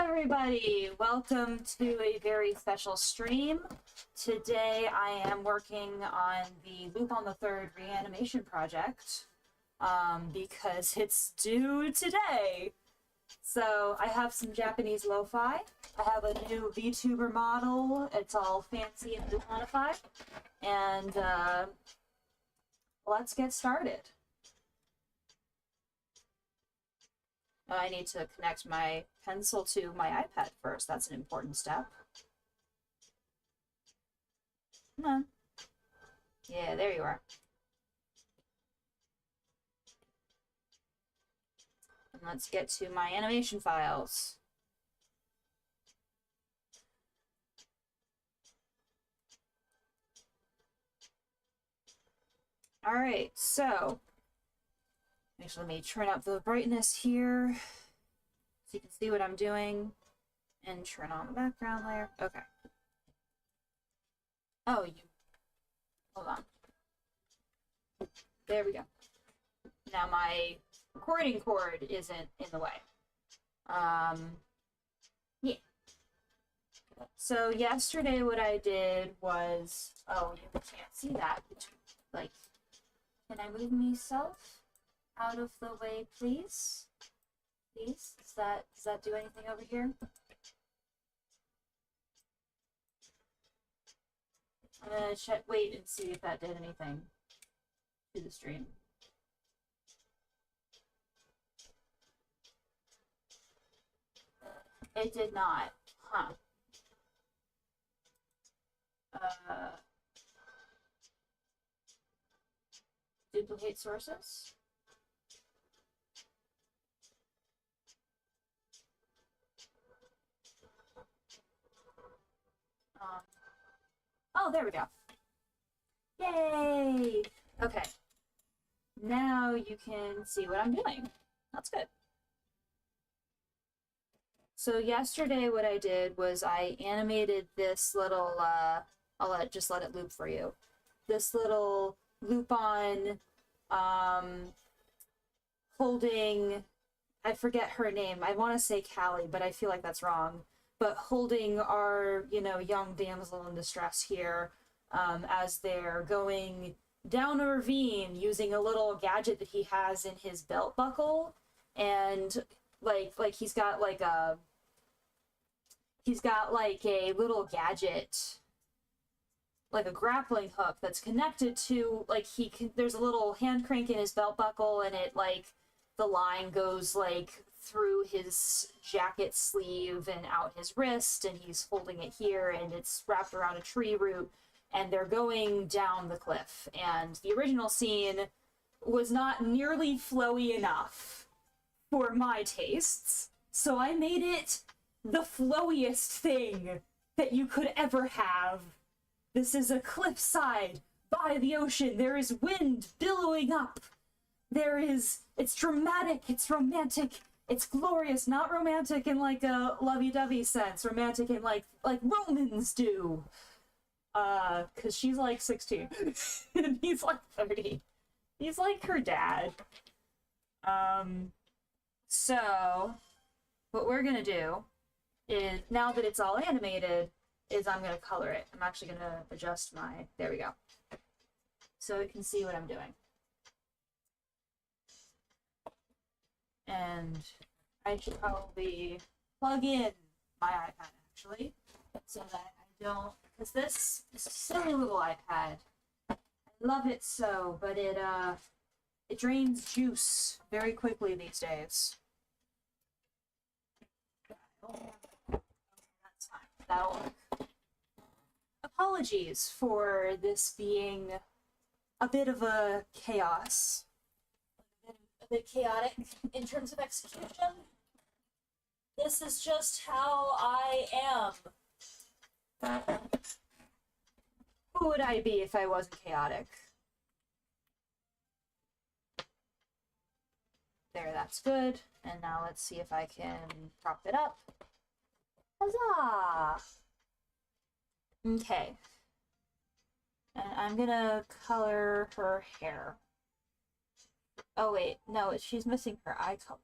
everybody! Welcome to a very special stream. Today I am working on the Lupin the Third Reanimation project, because it's due today. So I have some Japanese lo-fi. I have a new VTuber model. It's all fancy and Lupinified. And let's get started. I need to connect my pencil to my iPad first. That's an important step. Come on. Yeah, there you are. And let's get to my animation files. Alright, so actually, let me turn up the brightness here so you can see what I'm doing and turn on the background layer. Okay. Oh, hold on. There we go. Now my recording cord isn't in the way. Yeah. So yesterday what I did was, oh, you can't see that. Like, can I move myself out of the way, please? Please? Does that do anything over here? I'm gonna wait and see if that did anything to the stream. It did not. Huh. Duplicate sources? Oh, there we go. Yay! Okay. Now you can see what I'm doing. That's good. So yesterday what I did was I animated this little, I'll just let it loop for you. This little Lupin, holding, I forget her name. I want to say Callie, but I feel like that's wrong. But holding our, young damsel in distress here, as they're going down a ravine using a little gadget that he has in his belt buckle. And like he's got a little gadget, like a grappling hook that's connected to, there's a little hand crank in his belt buckle, and it, the line goes, through his jacket sleeve and out his wrist, and he's holding it here, and it's wrapped around a tree root, and they're going down the cliff. And the original scene was not nearly flowy enough for my tastes, so I made it the flowiest thing that you could ever have. This is a cliffside by the ocean. There is wind billowing up. It's dramatic, it's romantic, it's glorious. Not romantic in a lovey-dovey sense, romantic in like Romans do. 'Cause she's 16 and he's 30. He's like her dad. So what we're gonna do is, now that it's all animated, is I'm gonna color it. I'm actually gonna adjust there we go. So you can see what I'm doing. And I should probably plug in my iPad, actually, so that I don't, because this is a silly little iPad. I love it so, but it drains juice very quickly these days. That's fine. That'll work. Apologies for this being a bit of a chaos. A bit chaotic in terms of execution. This is just how I am. Who would I be if I wasn't chaotic? There, that's good. And now let's see if I can prop it up. Huzzah! Okay. And I'm gonna color her hair. Oh wait, no, she's missing her eye color.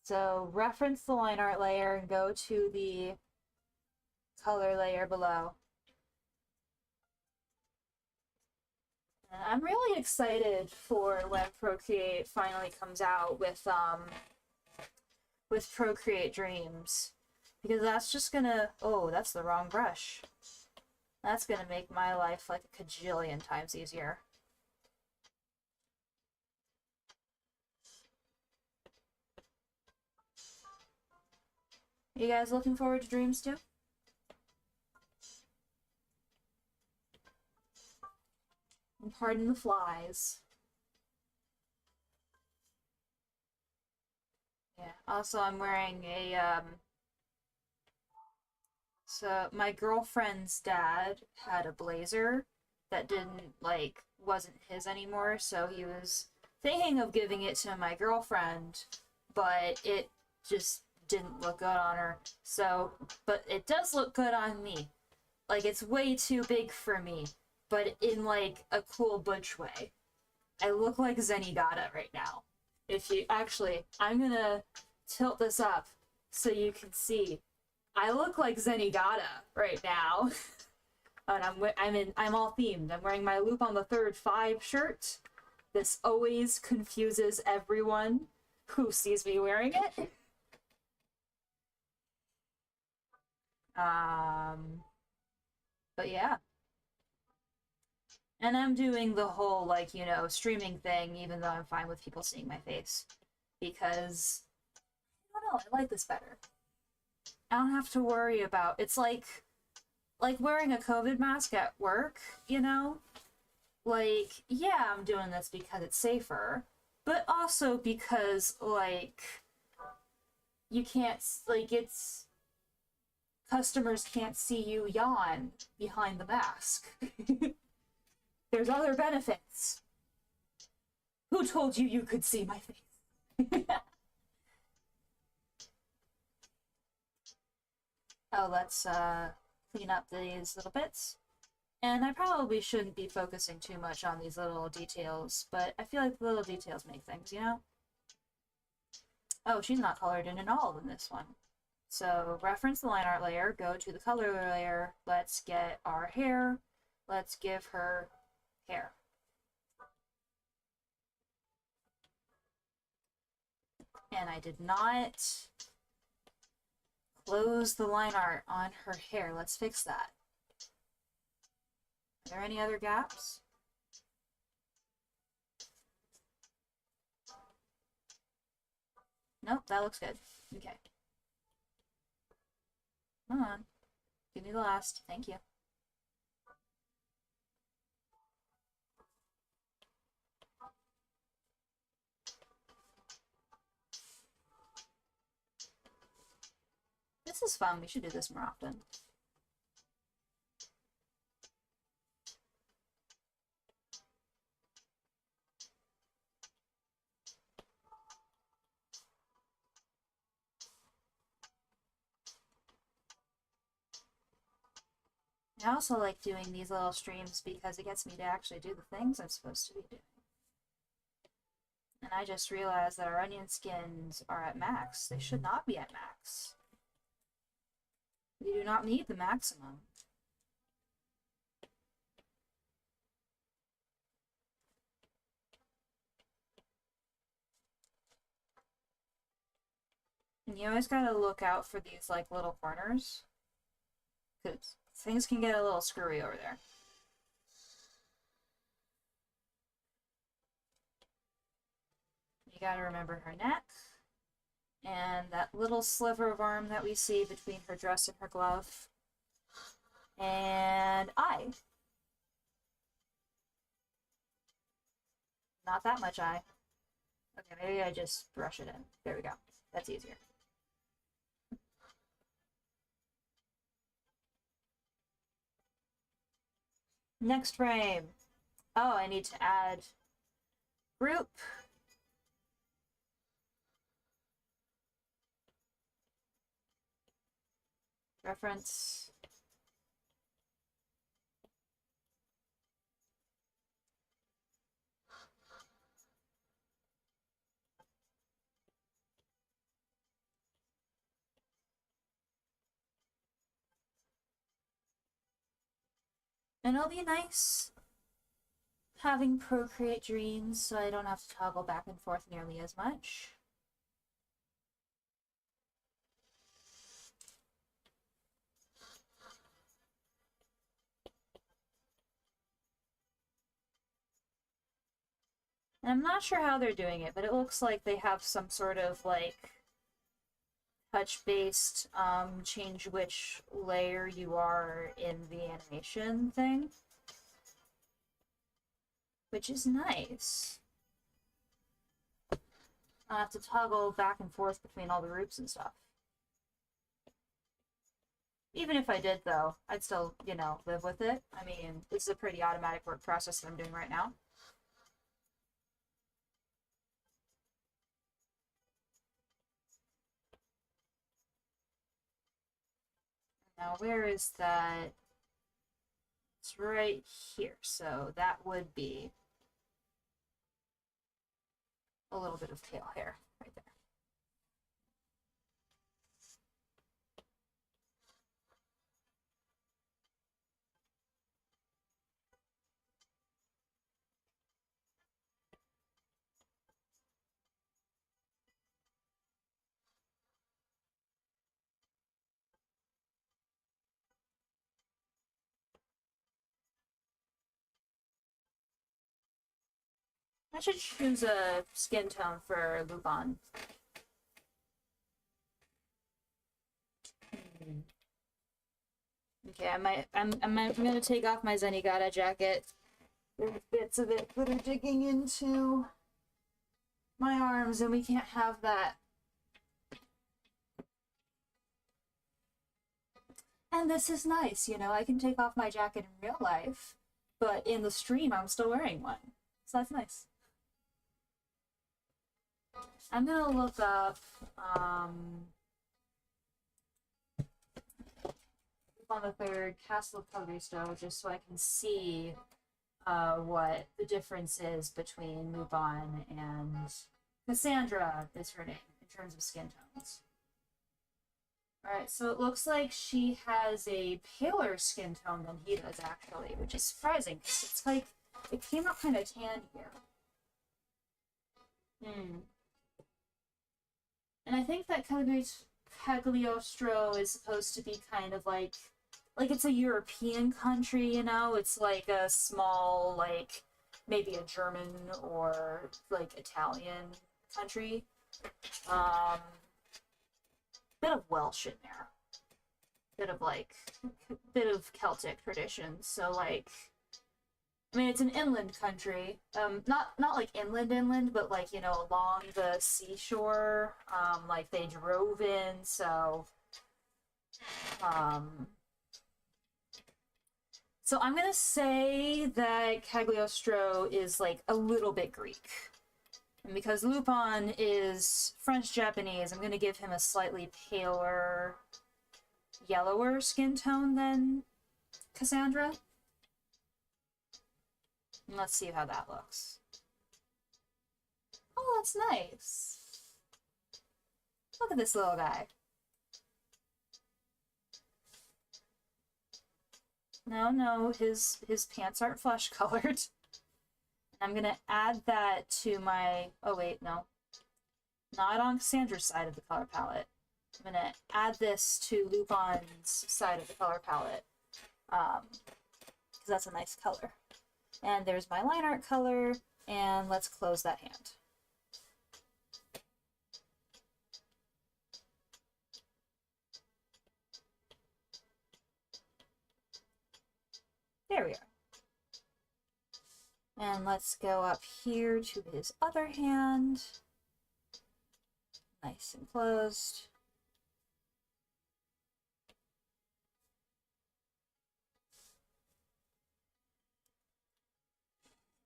So reference the line art layer and go to the color layer below. And I'm really excited for when Procreate finally comes out with Procreate Dreams, because that's just gonna, oh, that's the wrong brush. That's gonna make my life like a cajillion times easier. You guys looking forward to Dreams too? And pardon the flies. Yeah. Also, I'm wearing a so my girlfriend's dad had a blazer that didn't like wasn't his anymore, so he was thinking of giving it to my girlfriend, but it just didn't look good on her. So, but it does look good on me. Like, it's way too big for me, but in like a cool butch way. I look like Zenigata right now. If you actually, I'm gonna tilt this up so you can see. I look like Zenigata right now. And I'm all themed. I'm wearing my Lupin the Third 5 shirt. This always confuses everyone who sees me wearing it. But yeah. And I'm doing the whole, like, you know, streaming thing, even though I'm fine with people seeing my face. Because, I don't know, I like this better. I don't have to worry about, it's like wearing a COVID mask at work, you know? Like, yeah, I'm doing this because it's safer, but also because, like, you can't, like, it's, customers can't see you yawn behind the mask. There's other benefits. Who told you you could see my face? Oh, let's clean up these little bits. And I probably shouldn't be focusing too much on these little details, but I feel like the little details make things, you know? Oh, she's not colored in at all in this one. So reference the line art layer, go to the color layer, let's get our hair, let's give her hair. And I did not close the line art on her hair. Let's fix that. Are there any other gaps? Nope, that looks good. Okay. Come on. Give me the last. Thank you. This is fun. We should do this more often. I also like doing these little streams because it gets me to actually do the things I'm supposed to be doing. And I just realized that our onion skins are at max. They should not be at max. We do not need the maximum. And you always gotta look out for these like little corners, because things can get a little screwy over there. You gotta remember her neck, and that little sliver of arm that we see between her dress and her glove, and eye. Not that much eye. Okay, maybe I just brush it in. There we go. That's easier. Next frame. Oh, I need to add group. Reference. And it'll be nice having Procreate Dreams so I don't have to toggle back and forth nearly as much. And I'm not sure how they're doing it, but it looks like they have some sort of like touch-based change which layer you are in the animation thing, which is nice. I have to toggle back and forth between all the groups and stuff. Even if I did, though, I'd still, you know, live with it. I mean, this is a pretty automatic work process that I'm doing right now. Now, where is that? It's right here, so that would be a little bit of tail hair right there. I should choose a skin tone for Lupin. Okay, I'm gonna take off my Zenigata jacket. There's bits of it that are digging into my arms, and we can't have that. And this is nice, you know, I can take off my jacket in real life, but in the stream I'm still wearing one. So that's nice. I'm gonna look up on the third Castle of Cagliostro just so I can see what the difference is between Lupin and Cassandra is her name in terms of skin tones. Alright, so it looks like she has a paler skin tone than he does actually, which is surprising because it's like it came out kind of tan here. And I think that Cagliostro is supposed to be kind of like it's a European country, you know? It's like a small, like, maybe a German or, like, Italian country. Bit of Welsh in there. Bit of Celtic traditions. So, like, I mean, it's an inland country. Not like inland, but, like, you know, along the seashore. Like, they drove in, so... So I'm gonna say that Cagliostro is like a little bit Greek. And because Lupin is French-Japanese, I'm gonna give him a slightly paler, yellower skin tone than Cassandra. And let's see how that looks. Oh, that's nice. Look at this little guy. No, his pants aren't flesh colored. I'm gonna add that to my, oh wait, no. Not on Cassandra's side of the color palette. I'm gonna add this to Lupin's side of the color palette. Because that's a nice color. And there's my line art color, and let's close that hand. There we are. And let's go up here to his other hand. Nice and closed.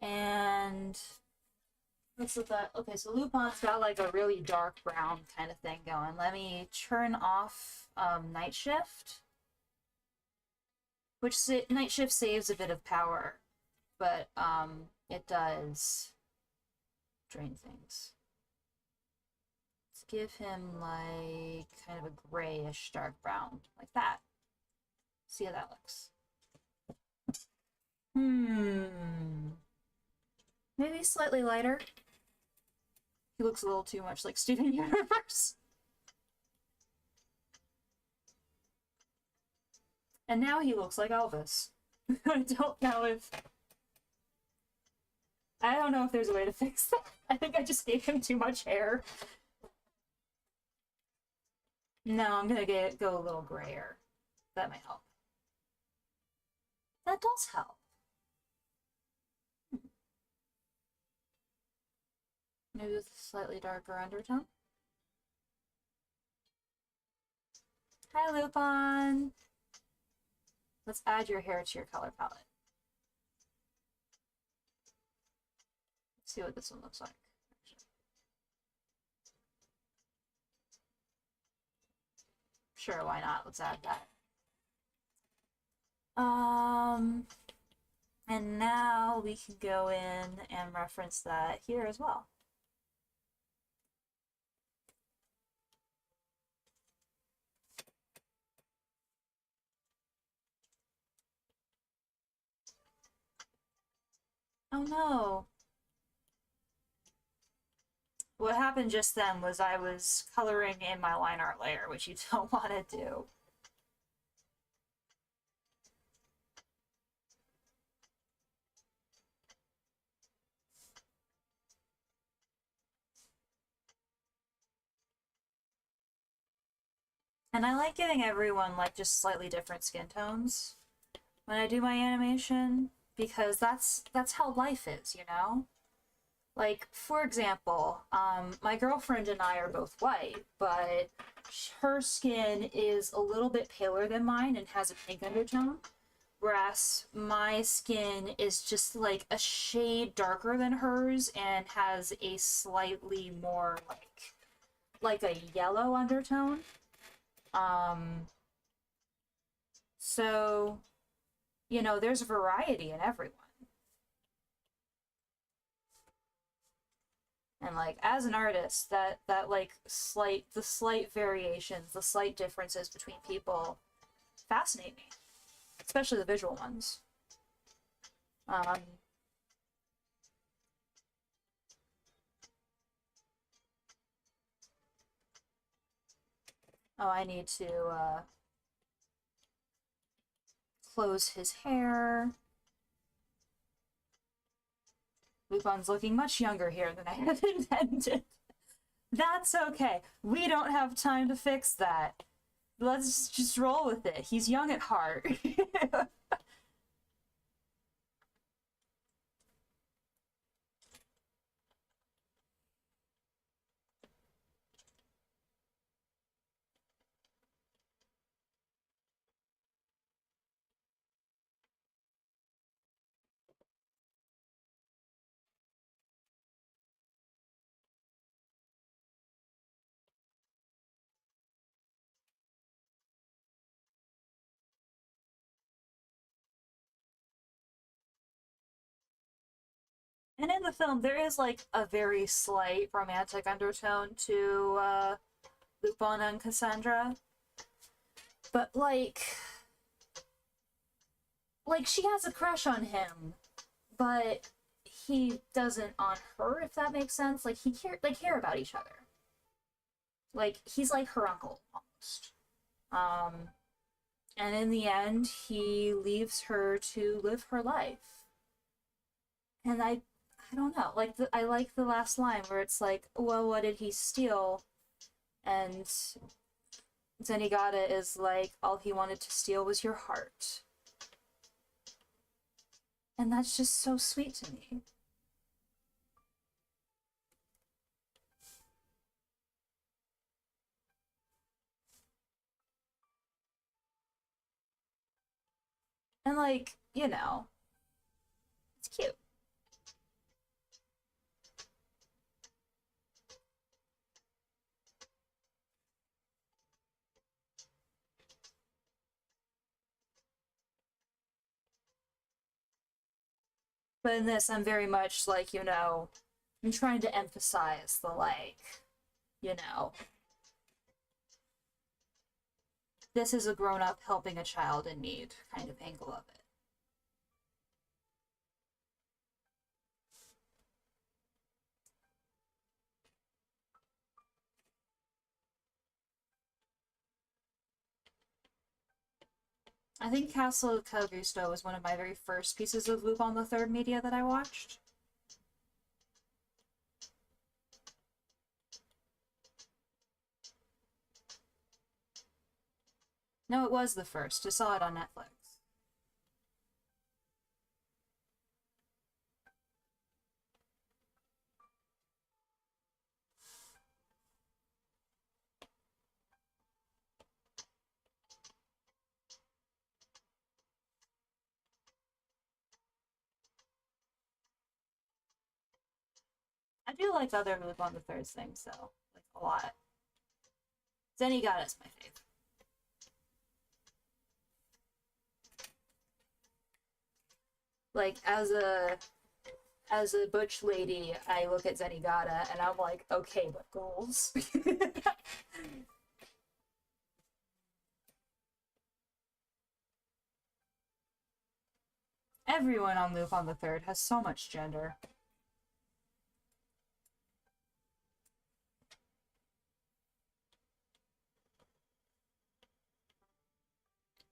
And let's look at, okay, so Lupin's got like a really dark brown kind of thing going. Let me turn off Night Shift. Which Night Shift saves a bit of power, but it does drain things. Let's give him like kind of a grayish dark brown, like that. See how that looks. maybe slightly lighter. He looks a little too much like Steven Universe. And now he looks like Elvis. I don't know if there's a way to fix that. I think I just gave him too much hair. No, I'm gonna go a little grayer. That might help. That does help. Maybe with a slightly darker undertone. Hi, Lupin! Let's add your hair to your color palette. Let's see what this one looks like. Sure, why not? Let's add that. And now we can go in and reference that here as well. Oh no. What happened just then was I was coloring in my line art layer, which you don't want to do. And I like giving everyone like just slightly different skin tones when I do my animation, because that's how life is, you know? Like, for example, my girlfriend and I are both white, but her skin is a little bit paler than mine and has a pink undertone, whereas my skin is just like a shade darker than hers and has a slightly more like a yellow undertone. So, you know, there's variety in everyone. And like as an artist, that like the slight variations, the slight differences between people fascinate me, especially the visual ones. Oh, I need to close his hair. Lupin's looking much younger here than I had intended. That's okay. We don't have time to fix that. Let's just roll with it. He's young at heart. And in the film, there is like a very slight romantic undertone to Lupin and Cassandra. But like she has a crush on him, but he doesn't on her, if that makes sense. Like they care about each other. Like he's like her uncle almost. And in the end, he leaves her to live her life. And I don't know. Like I like the last line where it's like, well, what did he steal? And Zenigata is like, all he wanted to steal was your heart. And that's just so sweet to me. And like, you know, it's cute. But in this, I'm very much like, you know, I'm trying to emphasize the like, you know, this is a grown-up helping a child in need kind of angle of it. I think Castle Cagliostro was one of my very first pieces of Lupin the Third media that I watched. No, it was the first. I saw it on Netflix. I do like other Lupin the Third things, though. Like, a lot. Zenigata's my favorite. Like, as a butch lady, I look at Zenigata and I'm like, okay, but goals. Everyone on Lupin the Third has so much gender.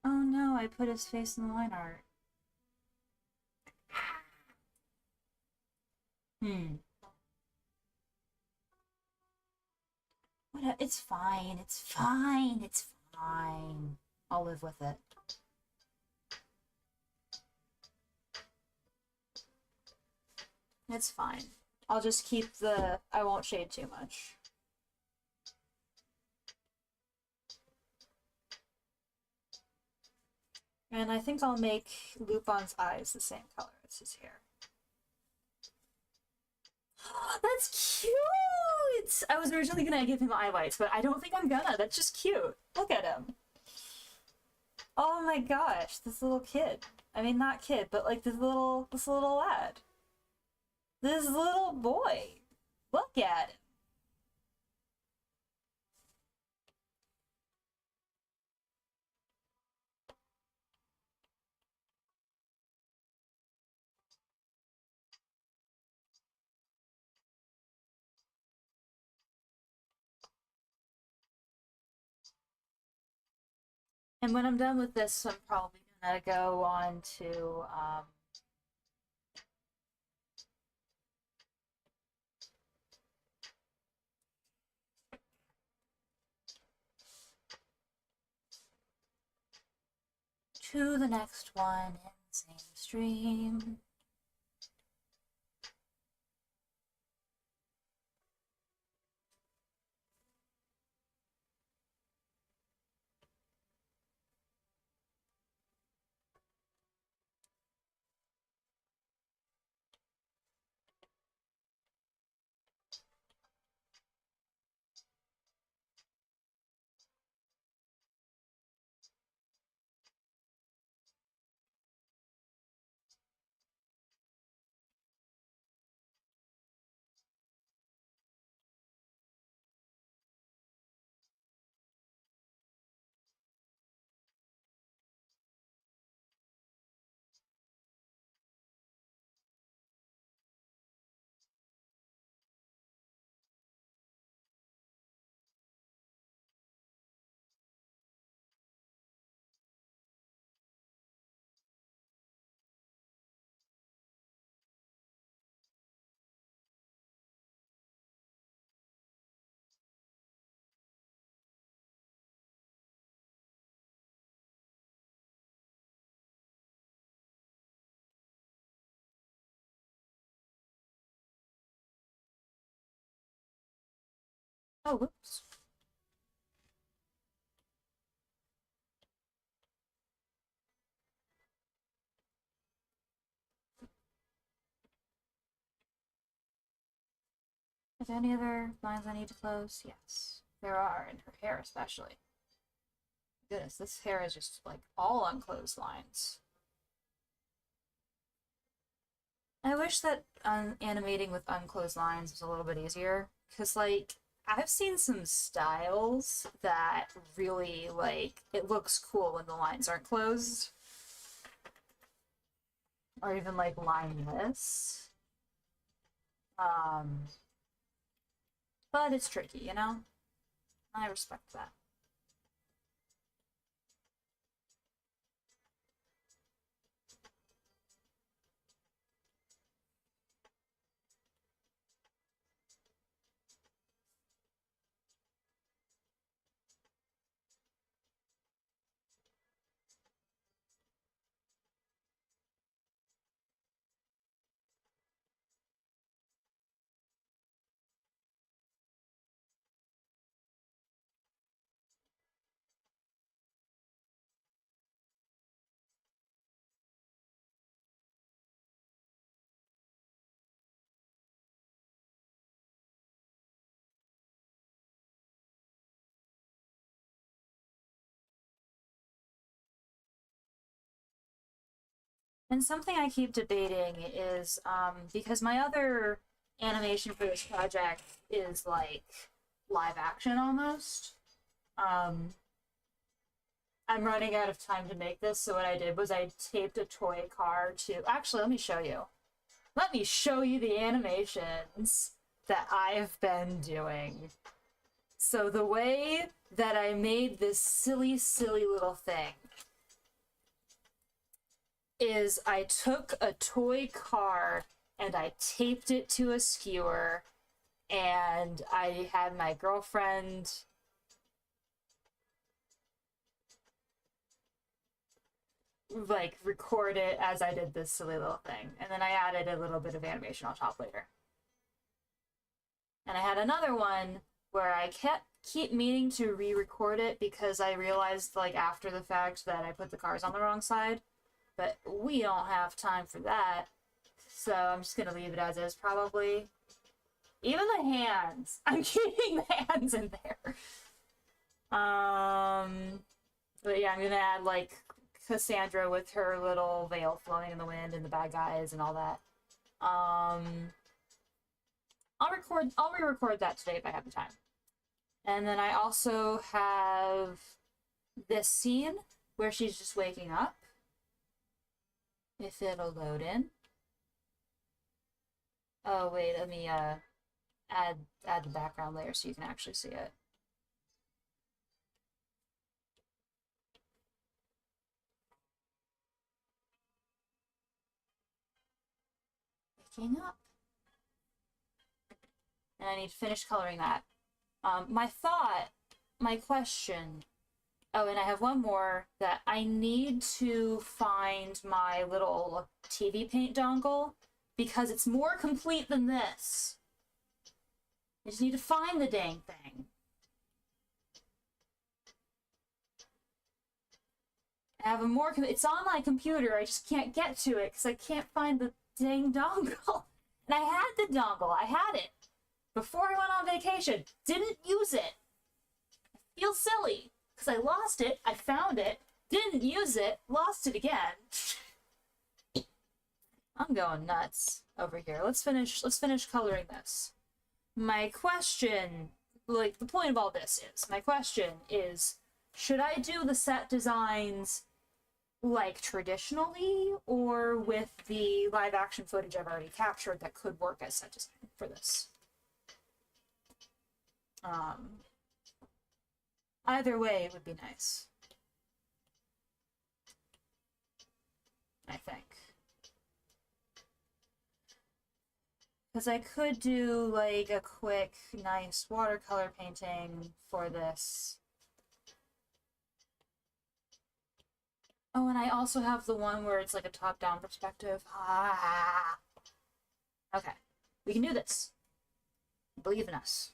Oh no, I put his face in the line art. Hmm. It's fine. It's fine. It's fine. I'll live with it. It's fine. I'll just keep the... I won't shade too much. And I think I'll make Lupin's eyes the same color as his hair. That's cute! I was originally gonna give him eye lights, but I don't think I'm gonna. That's just cute. Look at him. Oh my gosh, this little kid. I mean, not kid, but like this little lad. This little boy. Look at him. And when I'm done with this, I'm probably gonna go on to the next one in the same stream. Oh, whoops. Are there any other lines I need to close? Yes. There are, in her hair especially. Goodness, this hair is just like all unclosed lines. I wish that animating with unclosed lines was a little bit easier, because like I've seen some styles that really like it looks cool when the lines aren't closed, or even like lineless. Um, but it's tricky, you know. I respect that. And something I keep debating is, because my other animation for this project is like live action almost. I'm running out of time to make this, so what I did was I taped a toy car to. Actually, let me show you. Let me show you the animations that I've been doing. So the way that I made this silly, silly little thing is I took a toy car and I taped it to a skewer, and I had my girlfriend like record it as I did this silly little thing, and then I added a little bit of animation on top later. And I had another one where I keep meaning to re-record it because I realized like after the fact that I put the cars on the wrong side, but we don't have time for that, so I'm just gonna leave it as is probably. Even the hands, I'm keeping the hands in there. But yeah, I'm gonna add like Cassandra with her little veil flowing in the wind and the bad guys and all that. I'll re-record that today if I have the time. And then I also have this scene where she's just waking up. If it'll load in. Oh wait, let me add the background layer so you can actually see it. Waking up. And I need to finish coloring that. My question. Oh, and I have one more that I need to find my little TV paint dongle because it's more complete than this. I just need to find the dang thing. I have a more, it's on my computer, I just can't get to it because I can't find the dang dongle. And I had the dongle, I had it before I went on vacation, didn't use it. I feel silly because I lost it, I found it, didn't use it, lost it again. I'm going nuts over here. Let's finish coloring this. My question, like the point of all this is, my question is, should I do the set designs like traditionally or with the live action footage I've already captured that could work as set design for this? Either way would be nice, I think. Because I could do like a quick, nice watercolor painting for this. Oh, and I also have the one where it's like a top-down perspective. Ah. Okay, we can do this. Believe in us.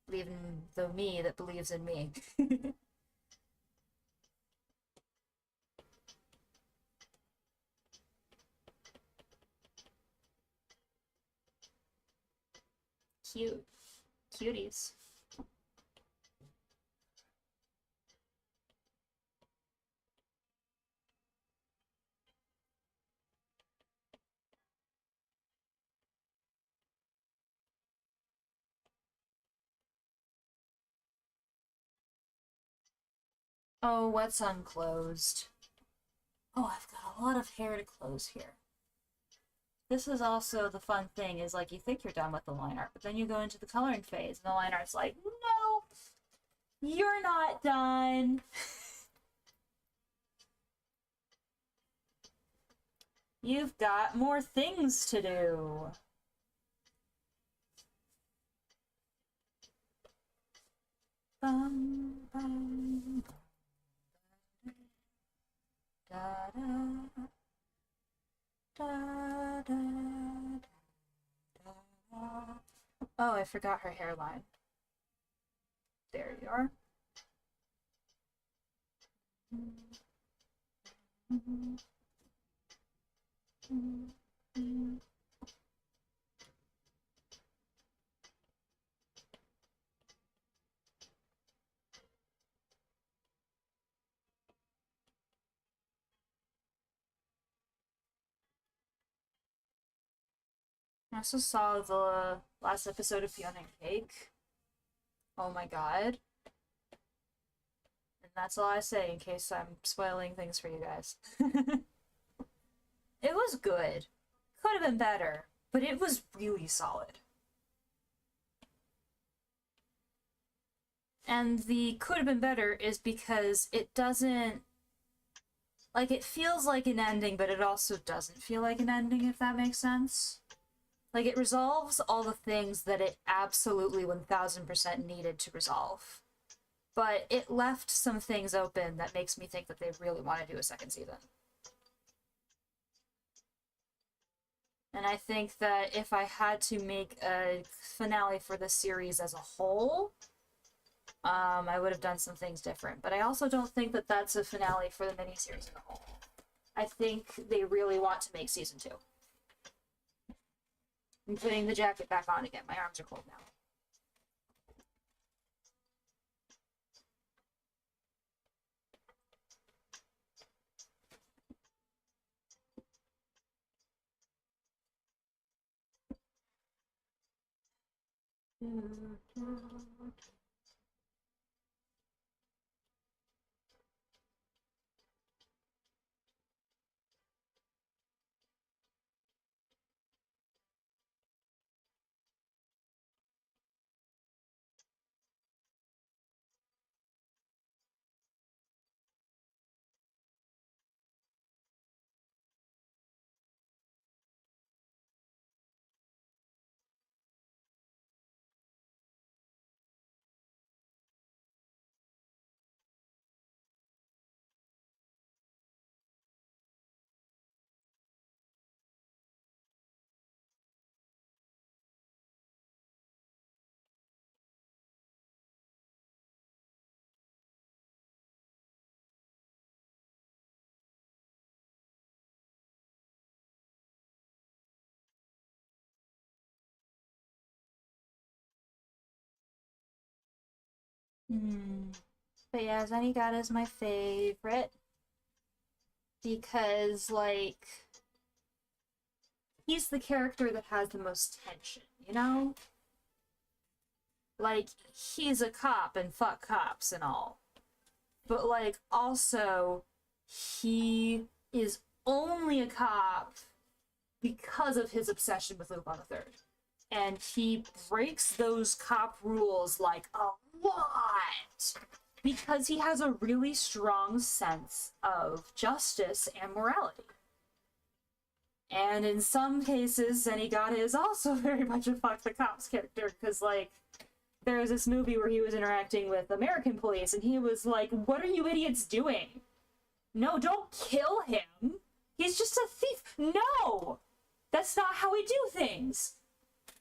Believe in the me that believes in me. Cute. Cuties. Oh, what's unclosed? Oh, I've got a lot of hair to close here. This is also the fun thing, is like you think you're done with the line art, but then you go into the coloring phase, and the line art's like, no, you're not done. You've got more things to do. Bum, bum, da, da, da, da, da. Oh, I forgot her hairline. There you are. I also saw the last episode of Fiona and Cake. Oh my god. And that's all I say in case I'm spoiling things for you guys. It was good. Could have been better, but it was really solid. And the could have been better is because it doesn't, like, it feels like an ending, but it also doesn't feel like an ending, if that makes sense. Like, it resolves all the things that it absolutely 1000% needed to resolve. But it left some things open that makes me think that they really want to do a second season. And I think that if I had to make a finale for the series as a whole, I would have done some things different. But I also don't think that that's a finale for the miniseries as a whole. I think they really want to make season 2. I'm putting the jacket back on again. My arms are cold now. But yeah, Zenigata is my favorite. Because, like, he's the character that has the most tension, you know? Like, he's a cop and fuck cops and all. But, like, also, he is only a cop because of his obsession with Lupin the Third. And he breaks those cop rules, like, a lot! Because he has a really strong sense of justice and morality. And in some cases, Zenigata is also very much a fuck the cops character, because, like, there was this movie where he was interacting with American police, and he was like, what are you idiots doing? No, don't kill him! He's just a thief! No! That's not how we do things!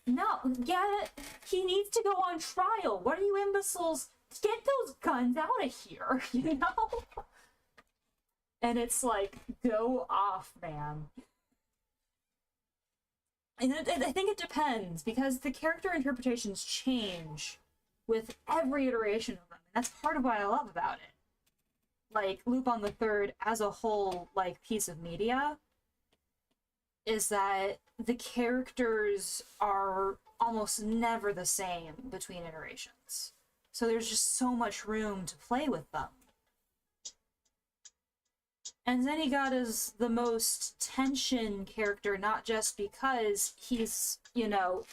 No, yeah, he needs to go on trial! What are you imbeciles? Get those guns out of here, you know? And it's like, go off, man. And I think it depends, because the character interpretations change with every iteration of them. And that's part of what I love about it. Like, Lupin the Third, as a whole, like, piece of media, is that the characters are almost never the same between iterations. So there's just so much room to play with them. And Zenigata's the most tension character, not just because he's, you know,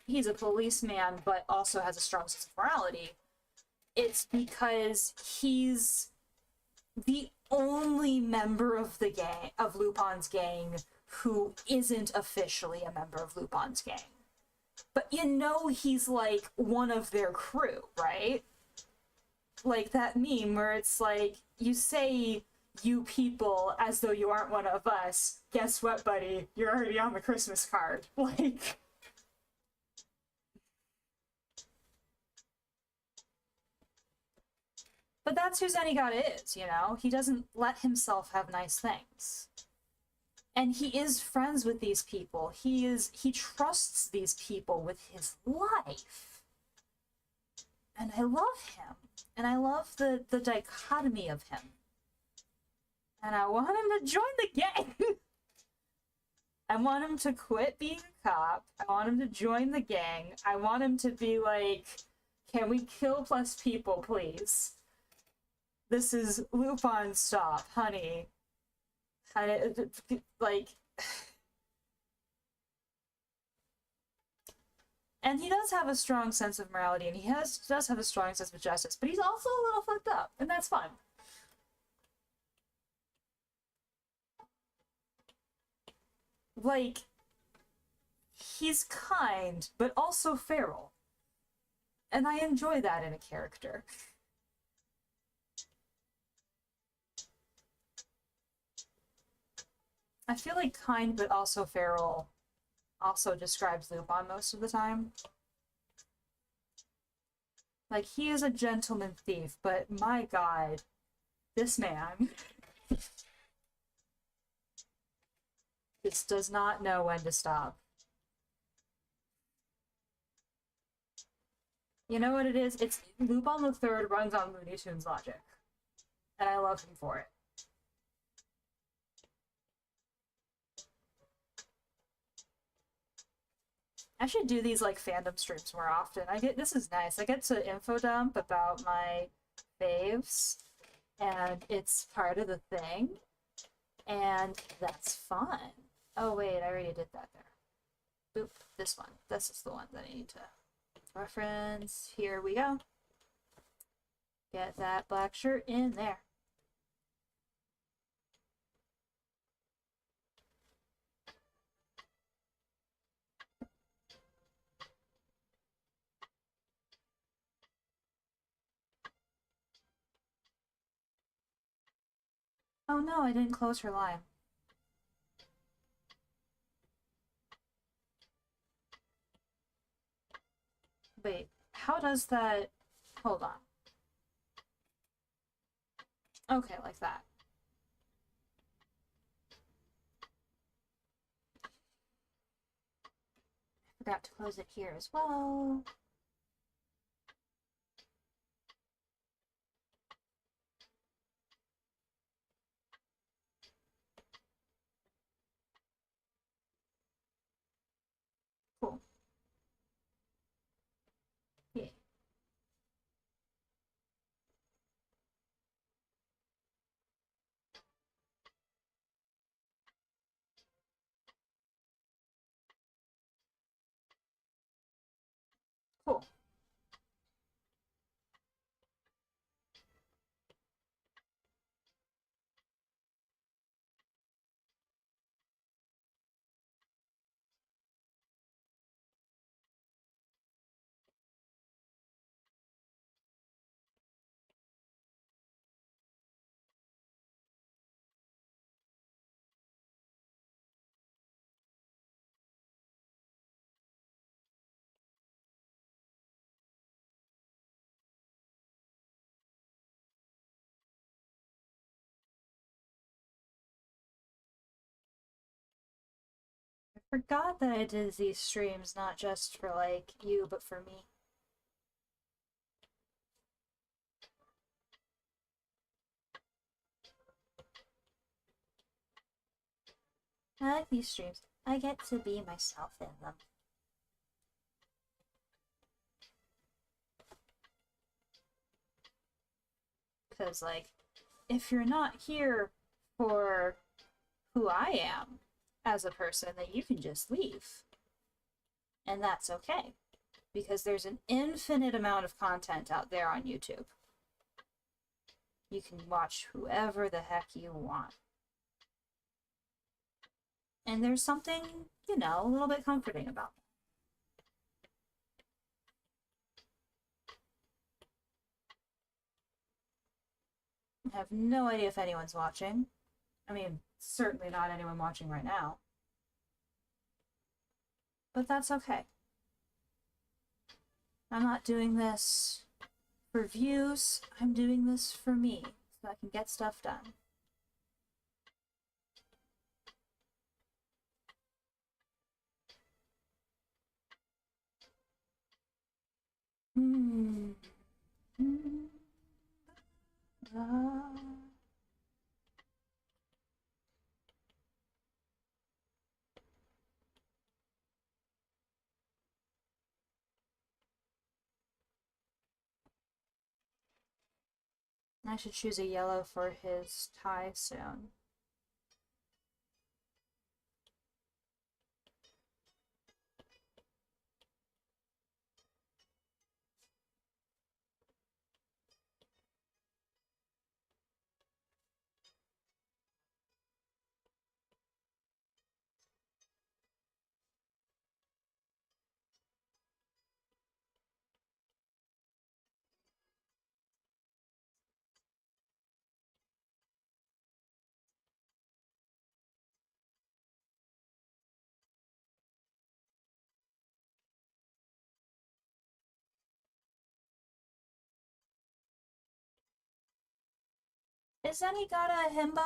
he's a policeman, but also has a strong sense of morality. It's because he's the only member of the gang, of Lupin's gang, who isn't officially a member of Lupin's gang. But you know he's, like, one of their crew, right? Like that meme where it's like, you say you people as though you aren't one of us. Guess what, buddy? You're already on the Christmas card. Like... But that's who Zenigata is, you know? He doesn't let himself have nice things. And he is friends with these people. He trusts these people with his life. And I love him. And I love the dichotomy of him. And I want him to join the gang! I want him to quit being a cop. I want him to join the gang. I want him to be like, can we kill plus people, please? This is Lupin, stop, honey. Like... And he does have a strong sense of morality, and he does have a strong sense of justice, but he's also a little fucked up, and that's fine. Like, he's kind, but also feral. And I enjoy that in a character. I feel like kind, but also feral also describes Lupin most of the time. Like, he is a gentleman thief, but my god, this man just does not know when to stop. You know what it is? It's Lupin the Third runs on Looney Tunes logic. And I love him for it. I should do these like fandom streams more often. This is nice. I get to info dump about my faves, and it's part of the thing, and that's fun. Oh wait, I already did that there. Boop, this one. This is the one that I need to reference. Here we go. Get that black shirt in there. Oh no, I didn't close her line. Wait, how does that... Hold on. Okay, like that. I forgot to close it here as well. Cool. Yeah. Cool. I forgot that I did these streams not just for, like, you, but for me. I like these streams. I get to be myself in them. Because, like, if you're not here for who I am as a person, then you can just leave. And that's okay. Because there's an infinite amount of content out there on YouTube. You can watch whoever the heck you want. And there's something, you know, a little bit comforting about that. I have no idea if anyone's watching. I mean, certainly not anyone watching right now. But that's okay. I'm not doing this for views. I'm doing this for me, so I can get stuff done. I should choose a yellow for his tie soon. Is Zenigata a himbo?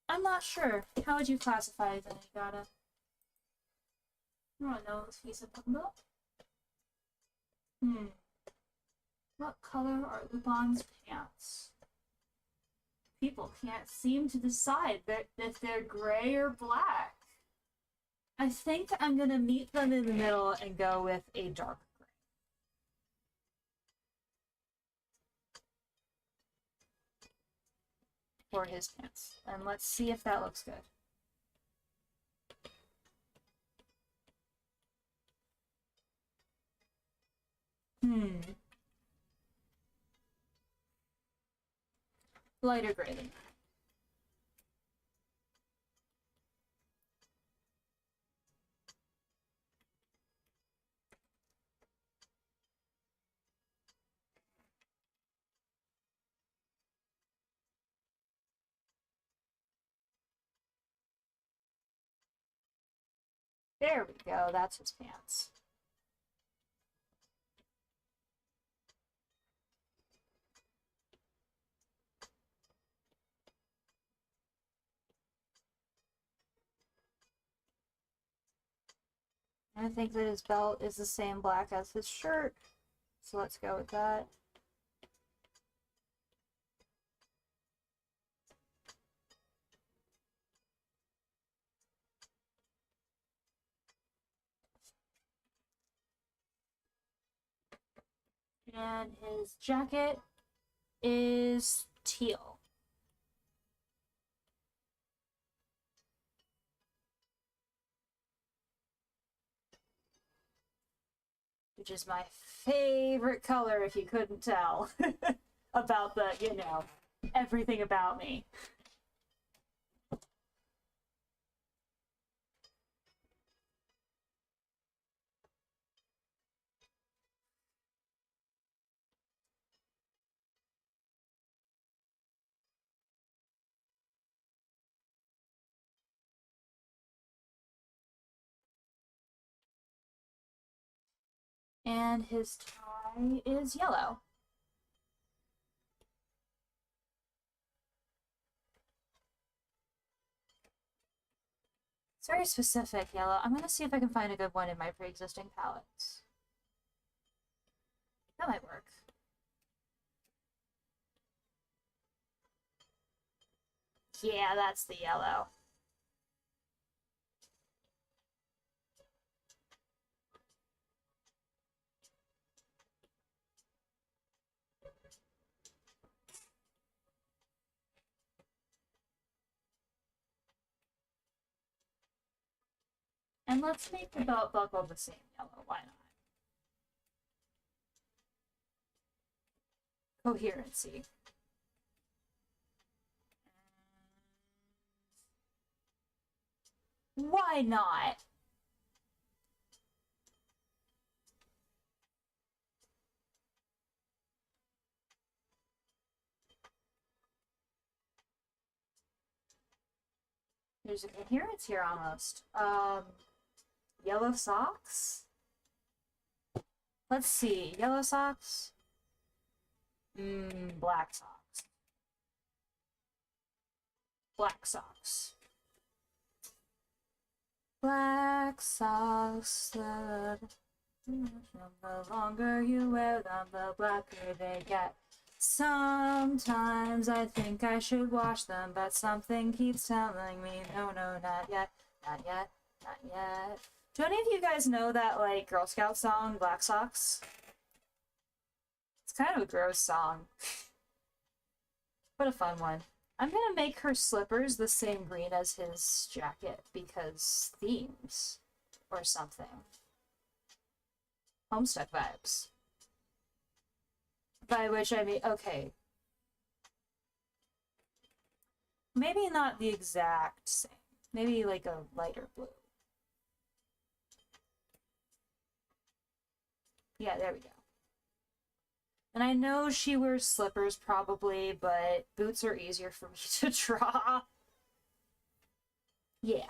I'm not sure. How would you classify Zenigata? I don't know if he's a himbo. What color are Lupin's pants? People can't seem to decide if they're gray or black. I think I'm gonna meet them in the middle and go with a dark gray. For his pants. And let's see if that looks good. Lighter gray than that. There we go, that's his pants. I think that his belt is the same black as his shirt, so let's go with that. And his jacket is teal. Which is my favorite color, if you couldn't tell. About the, you know, everything about me. And his tie is yellow. It's very specific, yellow. I'm gonna see if I can find a good one in my pre-existing palettes. That might work. Yeah, that's the yellow. And let's make the belt buckle the same yellow, why not? Coherency. Why not? There's a coherence here almost. Yellow socks? Let's see. Yellow socks? Black socks. Black socks. Black socks. The longer you wear them, the blacker they get. Sometimes I think I should wash them, but something keeps telling me, no, not yet, not yet, not yet. Do any of you guys know that, like, Girl Scout song, Black Socks? It's kind of a gross song, but a fun one. I'm gonna make her slippers the same green as his jacket because themes or something. Homestuck vibes. By which I mean, okay. Maybe not the exact same. Maybe like a lighter blue. Yeah, there we go. And I know she wears slippers probably, but boots are easier for me to draw. Yeah.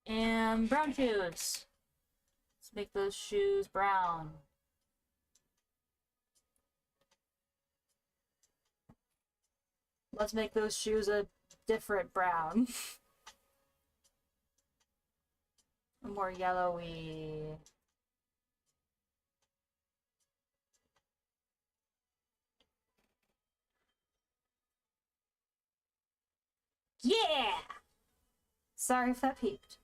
And brown shoes. Let's make those shoes brown. Let's make those shoes a different brown. A more yellowy. Yeah! Sorry if that peaked.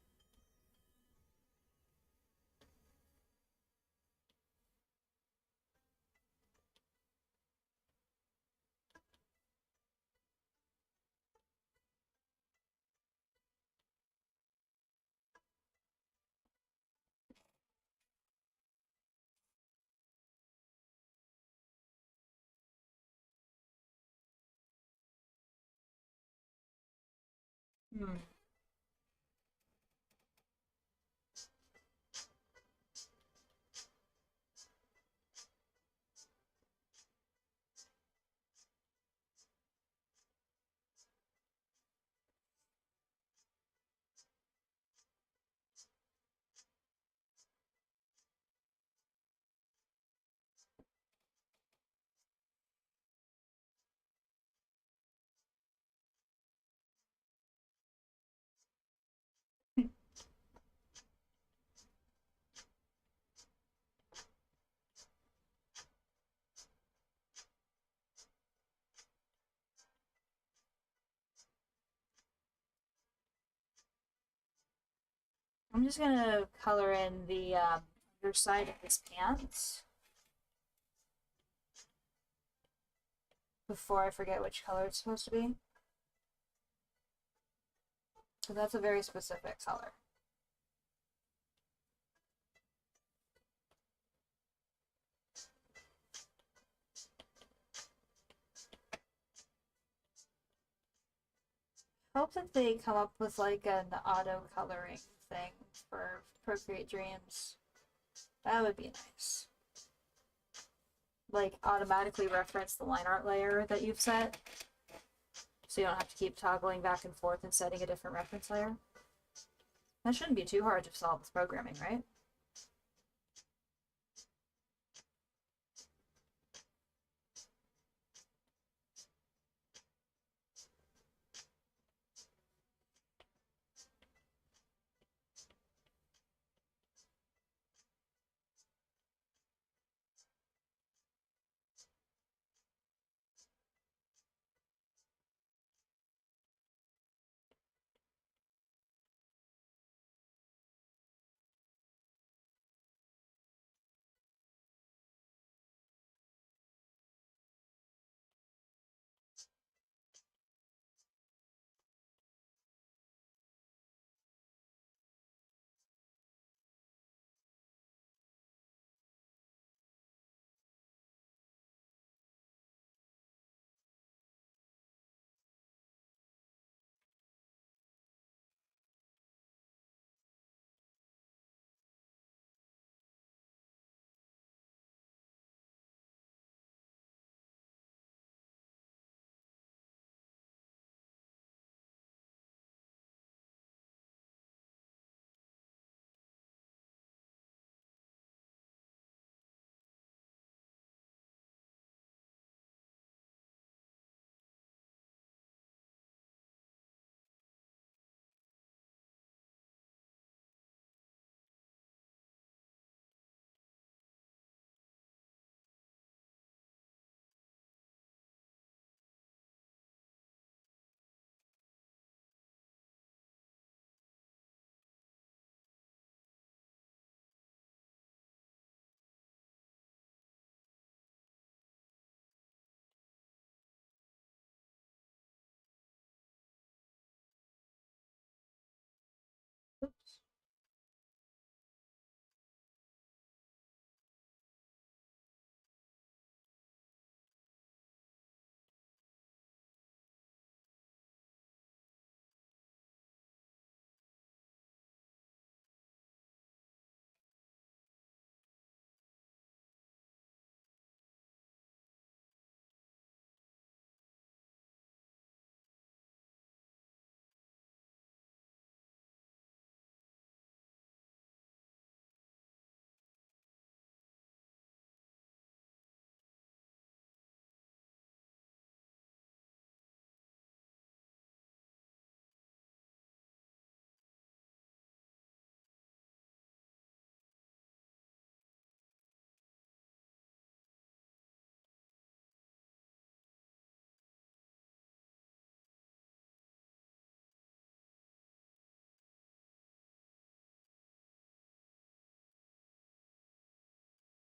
Hmm. I'm just gonna color in the underside of his pants before I forget which color it's supposed to be. So that's a very specific color. Hope that they come up with like an auto coloring thing for Procreate Dreams. That would be nice. Like automatically reference the line art layer that you've set, so you don't have to keep toggling back and forth and setting a different reference layer. That shouldn't be too hard to solve with programming, right?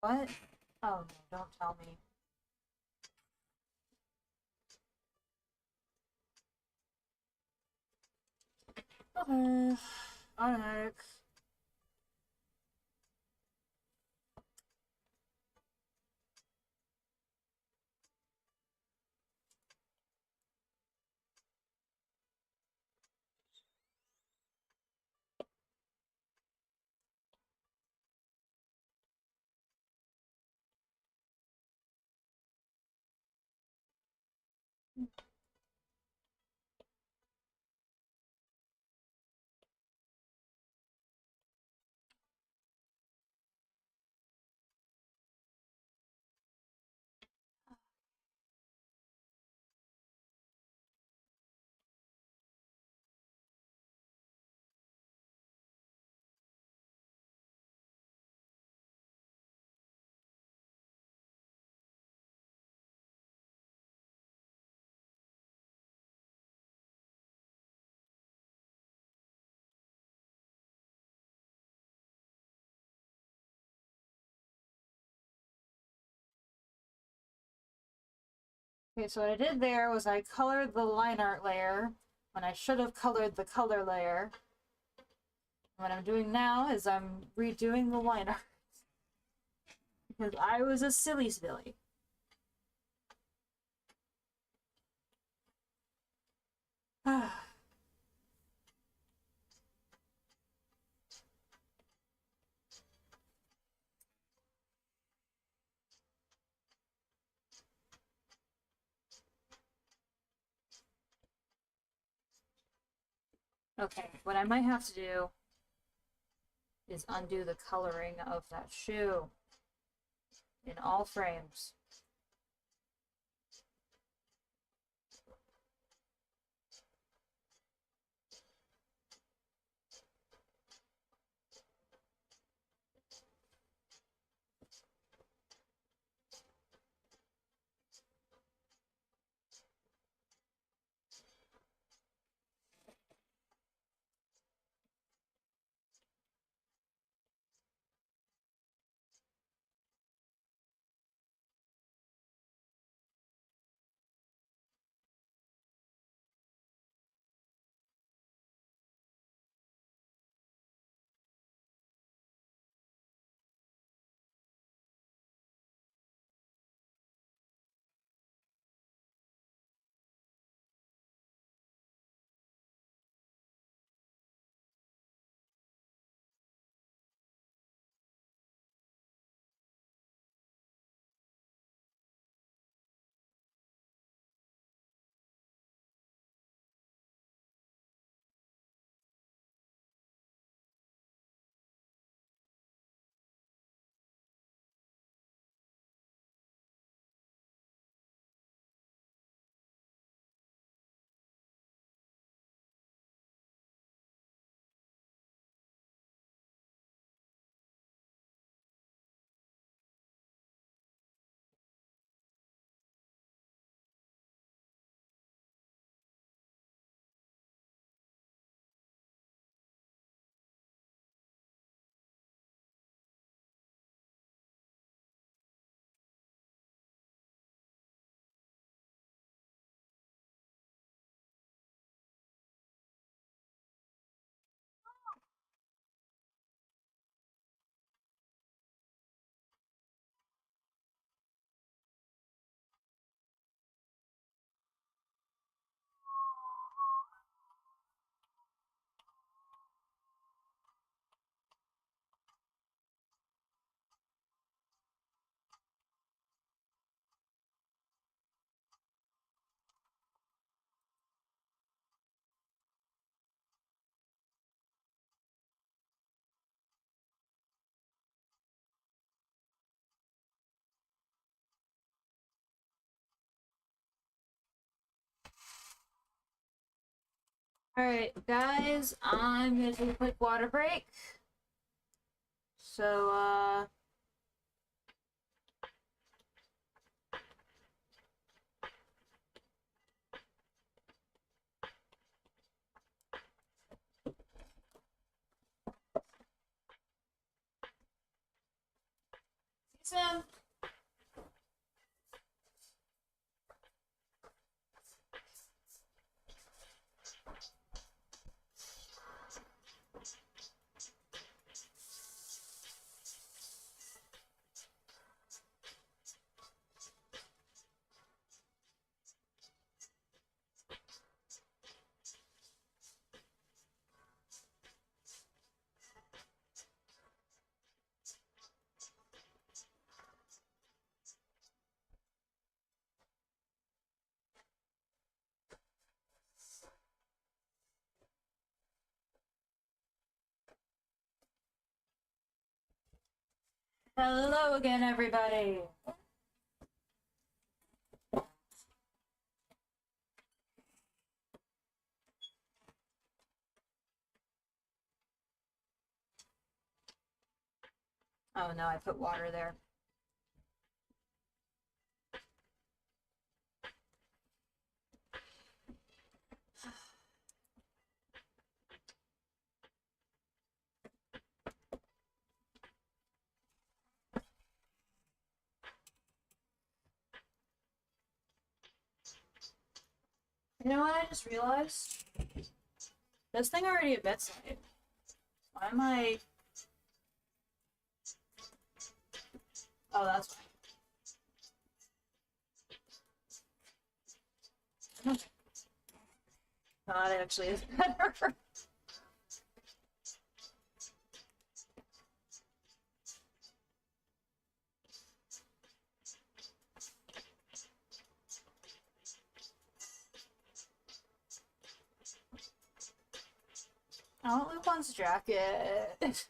What? Oh, no, don't tell me. Okay. Automatic. Okay, so what I did there was I colored the line art layer when I should have colored the color layer. What I'm doing now is I'm redoing the line art. Because I was a silly silly. Okay, what I might have to do is undo the coloring of that shoe in all frames. Alright, guys, I'm gonna take a quick water break. So, Sim. Hello again, everybody. Oh no, I put water there. You know what I just realized? This thing already admits it. Why am I... Oh, that's fine. That actually is better. I want Lupin's jacket.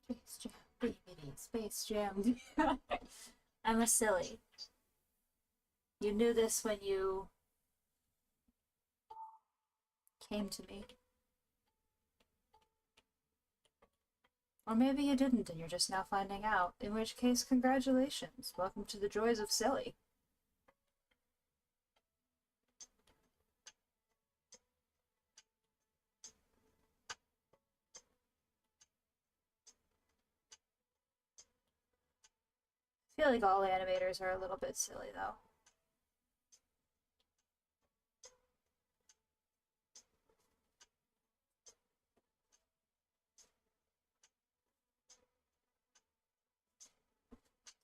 Space Jam, baby, Space Jam. I'm a silly. You knew this when you came to me. Or maybe you didn't and you're just now finding out, in which case, congratulations. Welcome to the joys of silly. I feel like all animators are a little bit silly, though.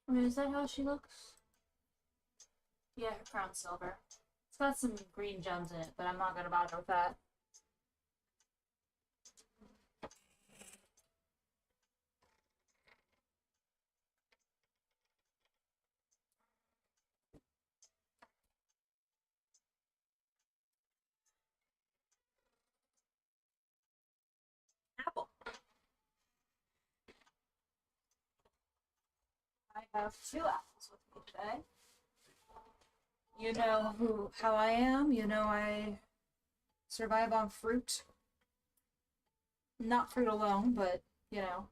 I mean, is that how she looks? Yeah, her crown's silver. It's got some green gems in it, but I'm not gonna bother with that. Apple. I have 2 apples with me today. You know how I am. You know I survive on fruit. Not fruit alone, but, you know.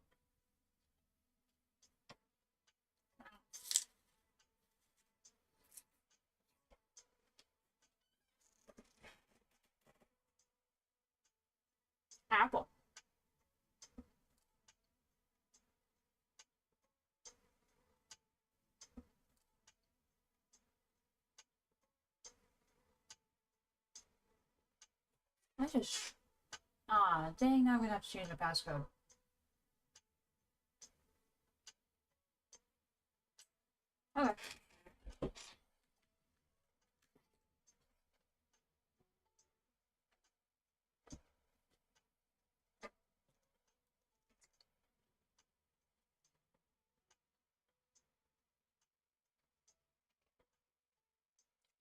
Apple. I just... Ah, dang, I'm gonna have to change the passcode. Okay.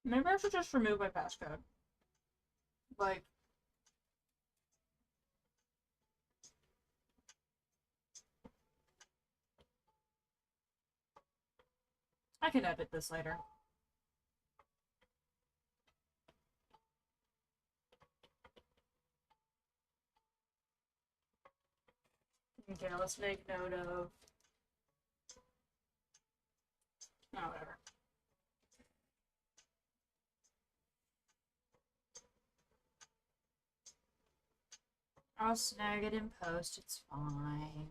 Maybe I should just remove my passcode. Like, I can edit this later. Okay, let's make note of... Oh, whatever. I'll snag it in post, it's fine.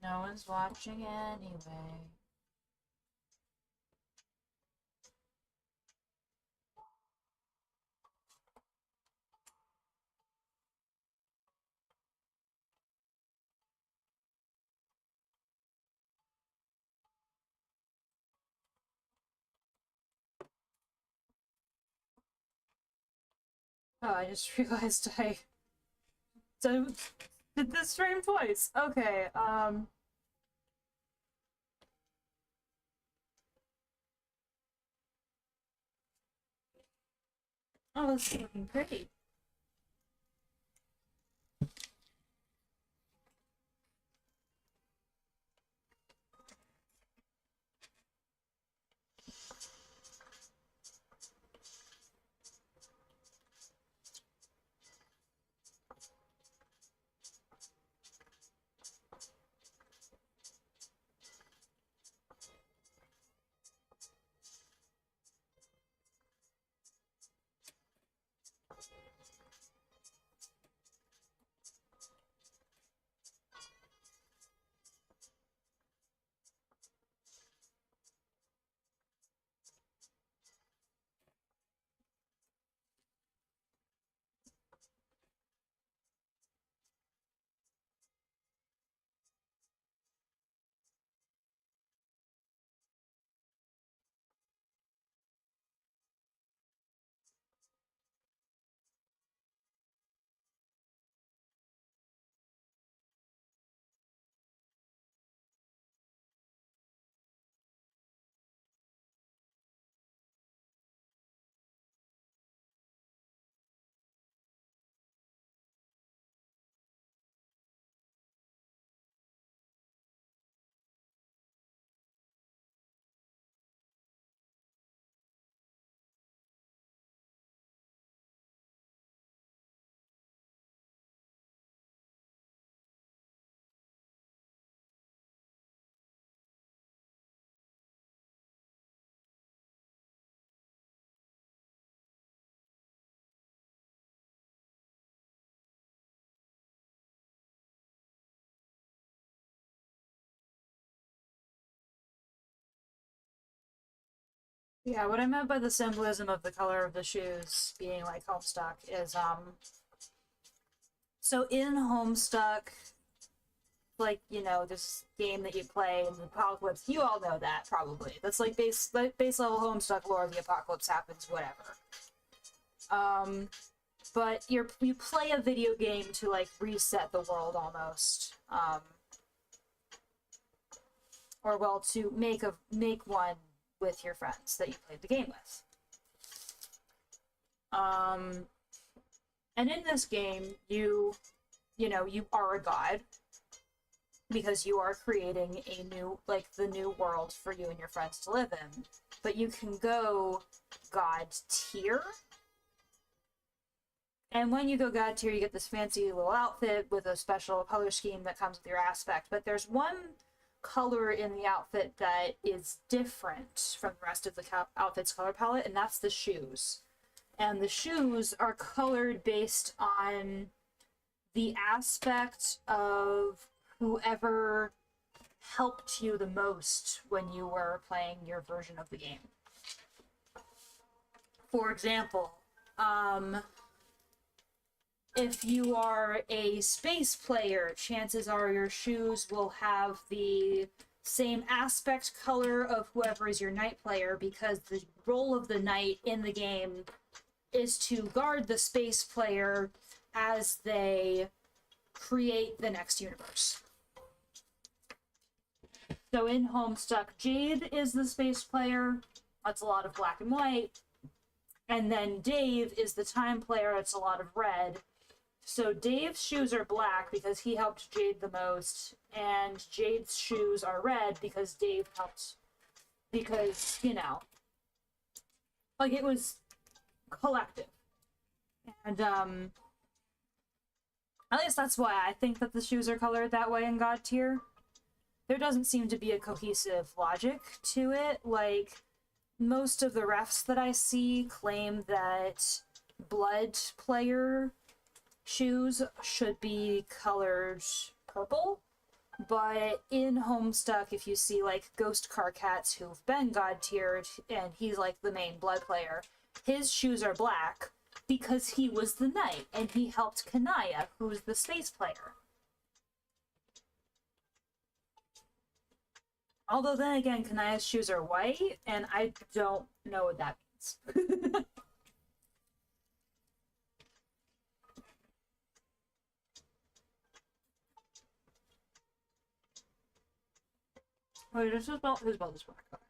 No one's watching anyway. Oh, I just realized I did this stream twice. Okay, oh, this is looking pretty. Yeah, what I meant by the symbolism of the color of the shoes being like Homestuck is, so in Homestuck, like, you know, this game that you play in the Apocalypse, you all know that, probably. That's like base level Homestuck lore, the Apocalypse happens, whatever. But you play a video game to, like, reset the world, almost. Or, well, to make one with your friends that you played the game with. And in this game, you are a god, because you are creating a new, like, the new world for you and your friends to live in. But you can go god tier. And when you go god tier, you get this fancy little outfit with a special color scheme that comes with your aspect. But there's one color in the outfit that is different from the rest of the outfit's color palette, and that's the shoes. And the shoes are colored based on the aspect of whoever helped you the most when you were playing your version of the game. For example, if you are a space player, chances are your shoes will have the same aspect color of whoever is your knight player, because the role of the knight in the game is to guard the space player as they create the next universe. So in Homestuck, Jade is the space player. That's a lot of black and white. And then Dave is the time player. It's a lot of red. So Dave's shoes are black because he helped Jade the most, and Jade's shoes are red because Dave helped, because, you know, like, it was collective. And, at least that's why I think that the shoes are colored that way in God Tier. There doesn't seem to be a cohesive logic to it. Like, most of the refs that I see claim that Blood player shoes should be colored purple, but in Homestuck, if you see like Ghost Car Cats who've been God tiered and he's like the main Blood player, his shoes are black because he was the knight and he helped Kanaya, who's the space player. Although then again, Kanaya's shoes are white, and I don't know what that means. Wait, his belt is black. Okay.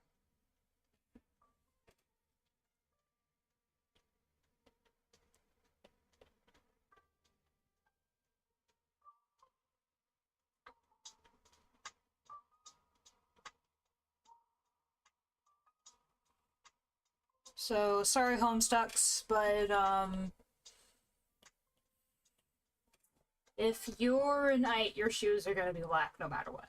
So, sorry Homestucks, but, if you're a knight, your shoes are gonna be black no matter what.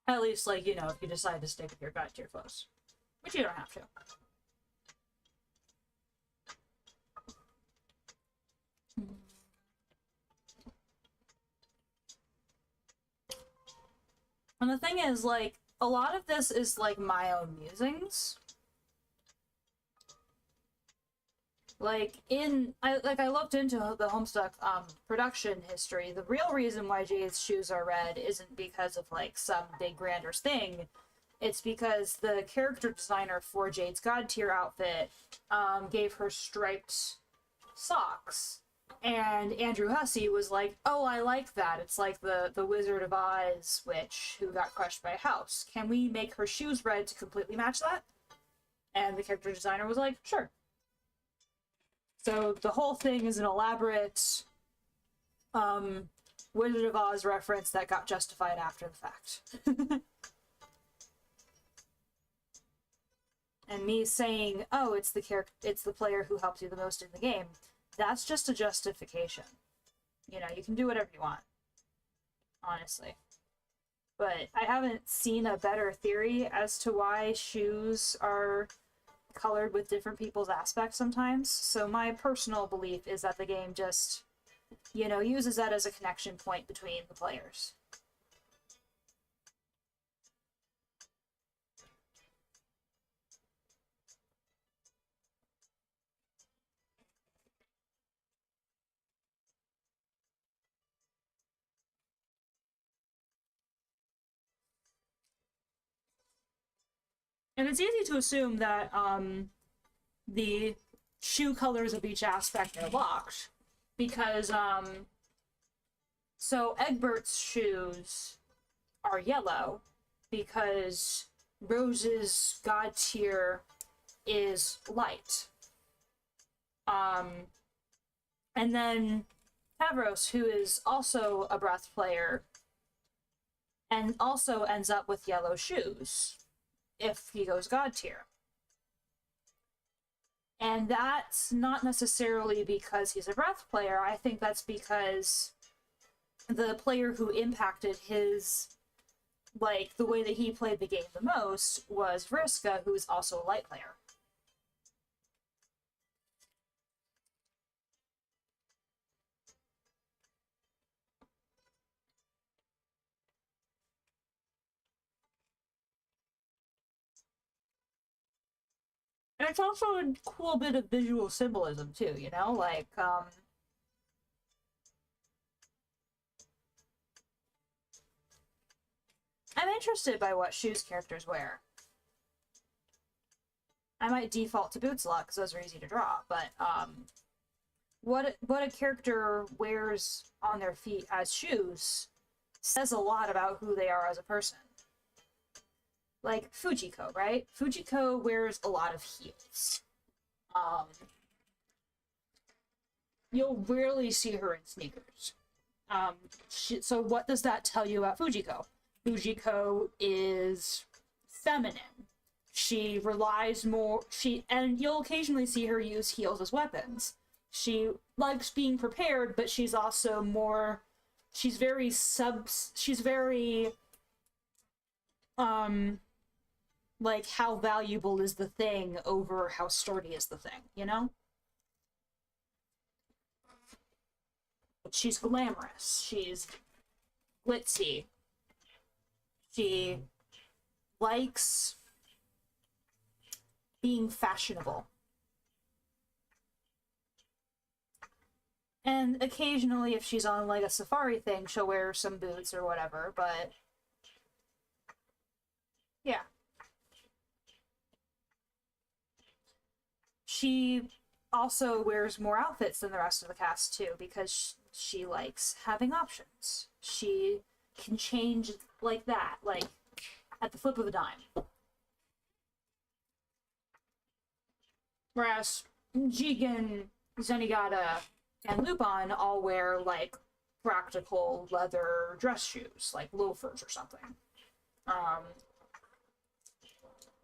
At least, like, you know, if you decide to stick with your God tier clothes. Which you don't have to. And the thing is, like, a lot of this is, like, my own musings. Like, I looked into the Homestuck, production history. The real reason why Jade's shoes are red isn't because of, like, some big grander thing. It's because the character designer for Jade's God tier outfit, gave her striped socks. And Andrew Hussey was like, oh, I like that. It's like the Wizard of Oz witch who got crushed by a house. Can we make her shoes red to completely match that? And the character designer was like, sure. So the whole thing is an elaborate Wizard of Oz reference that got justified after the fact. And me saying, oh, it's the player who helped you the most in the game, that's just a justification. You know, you can do whatever you want, honestly. But I haven't seen a better theory as to why shoes are colored with different people's aspects sometimes. So my personal belief is that the game just, you know, uses that as a connection point between the players. And it's easy to assume that the shoe colors of each aspect are locked, because so Egbert's shoes are yellow because Rose's God tier is light. And then Tavros, who is also a breath player, and also ends up with yellow shoes if he goes God tier. And that's not necessarily because he's a breath player. I think that's because the player who impacted his, like, the way that he played the game the most was Vriska, who is also a light player. And it's also a cool bit of visual symbolism, too, you know? Like, I'm interested by what shoes characters wear. I might default to boots a lot, because those are ezy to draw, but, what a character wears on their feet as shoes says a lot about who they are as a person. Like Fujiko, right? Fujiko wears a lot of heels. Um, you'll rarely see her in sneakers. So what does that tell you about Fujiko? Fujiko is feminine. She relies more, and you'll occasionally see her use heels as weapons. She likes being prepared, but she's also more, she's very, um, like, how valuable is the thing over how sturdy is the thing, you know? She's glamorous. She's glitzy. She likes being fashionable. And occasionally, if she's on like a safari thing, she'll wear some boots or whatever, but yeah. She also wears more outfits than the rest of the cast too, because she likes having options. She can change like that, like at the flip of a dime. Whereas Jigen, Zenigata, and Lupin all wear like practical leather dress shoes, like loafers or something.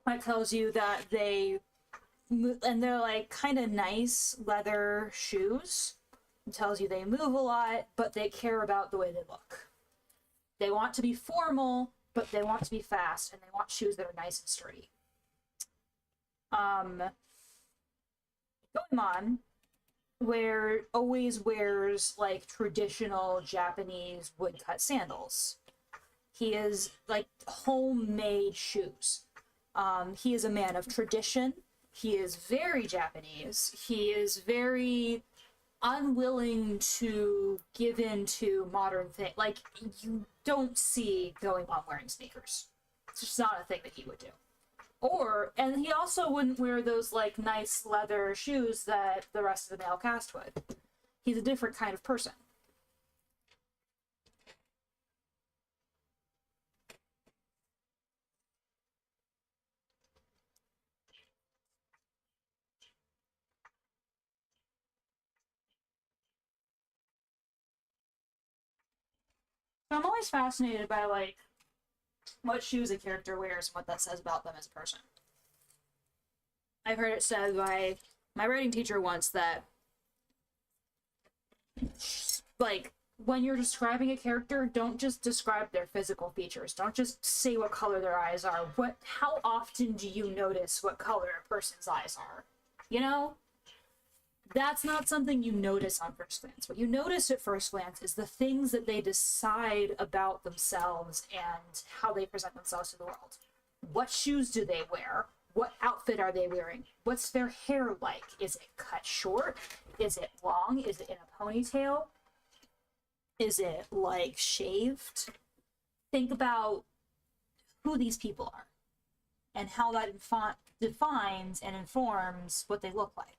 That tells you that they're like kind of nice leather shoes. It tells you they move a lot, but they care about the way they look. They want to be formal, but they want to be fast, and they want shoes that are nice and sturdy. Goemon always wears like traditional Japanese woodcut sandals. He is like homemade shoes. He is a man of tradition. He is very Japanese. He is very unwilling to give in to modern things. Like, you don't see Goemon wearing sneakers. It's just not a thing that he would do. And he also wouldn't wear those like nice leather shoes that the rest of the male cast would. He's a different kind of person. So I'm always fascinated by like what shoes a character wears and what that says about them as a person. I've heard it said by my writing teacher once that, like, when you're describing a character, don't just describe their physical features. Don't just say what color their eyes are. How often do you notice what color a person's eyes are? You know? That's not something you notice on first glance. What you notice at first glance is the things that they decide about themselves and how they present themselves to the world. What shoes do they wear? What outfit are they wearing? What's their hair like? Is it cut short? Is it long? Is it in a ponytail? Is it like shaved? Think about who these people are and how that defines and informs what they look like.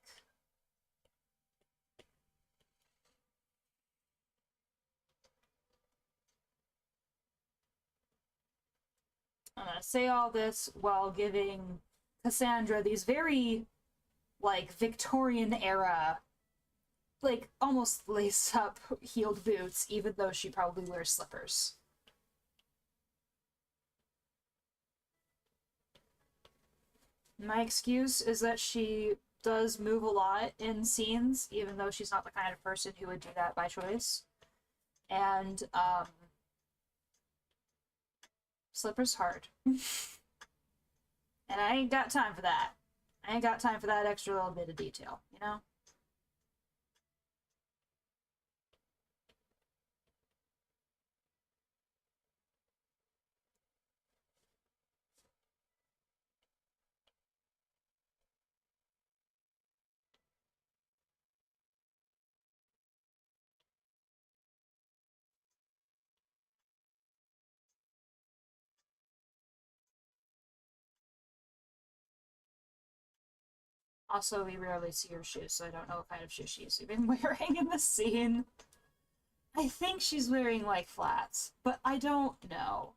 I'm gonna say all this while giving Cassandra these very, like, Victorian era, like, almost lace up heeled boots, even though she probably wears slippers. My excuse is that she does move a lot in scenes, even though she's not the kind of person who would do that by choice. And, slippers hard. And I ain't got time for that. I ain't got time for that extra little bit of detail, you know? Also, we rarely see her shoes, so I don't know what kind of shoes she's even wearing in the scene. I think she's wearing, like, flats, but I don't know.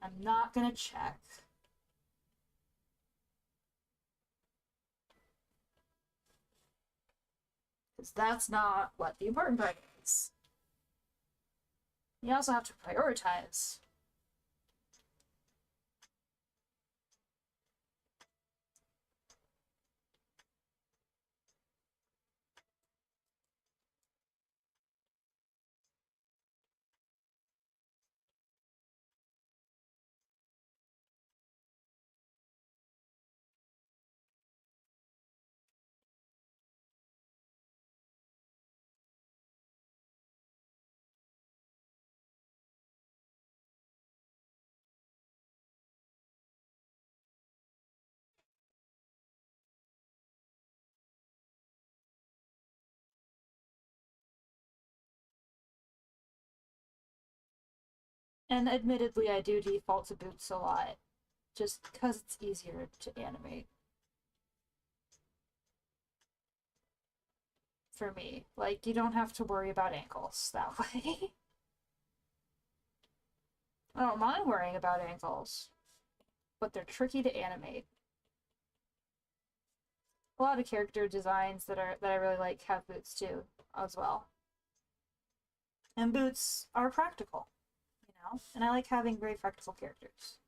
I'm not gonna check. Because that's not what the important part is. You also have to prioritize. And admittedly, I do default to boots a lot, just because it's easier to animate. For me. Like, you don't have to worry about ankles that way. I don't mind worrying about ankles, but they're tricky to animate. A lot of character designs that I really like have boots too, as well. And boots are practical, you know? And I like having very practical characters.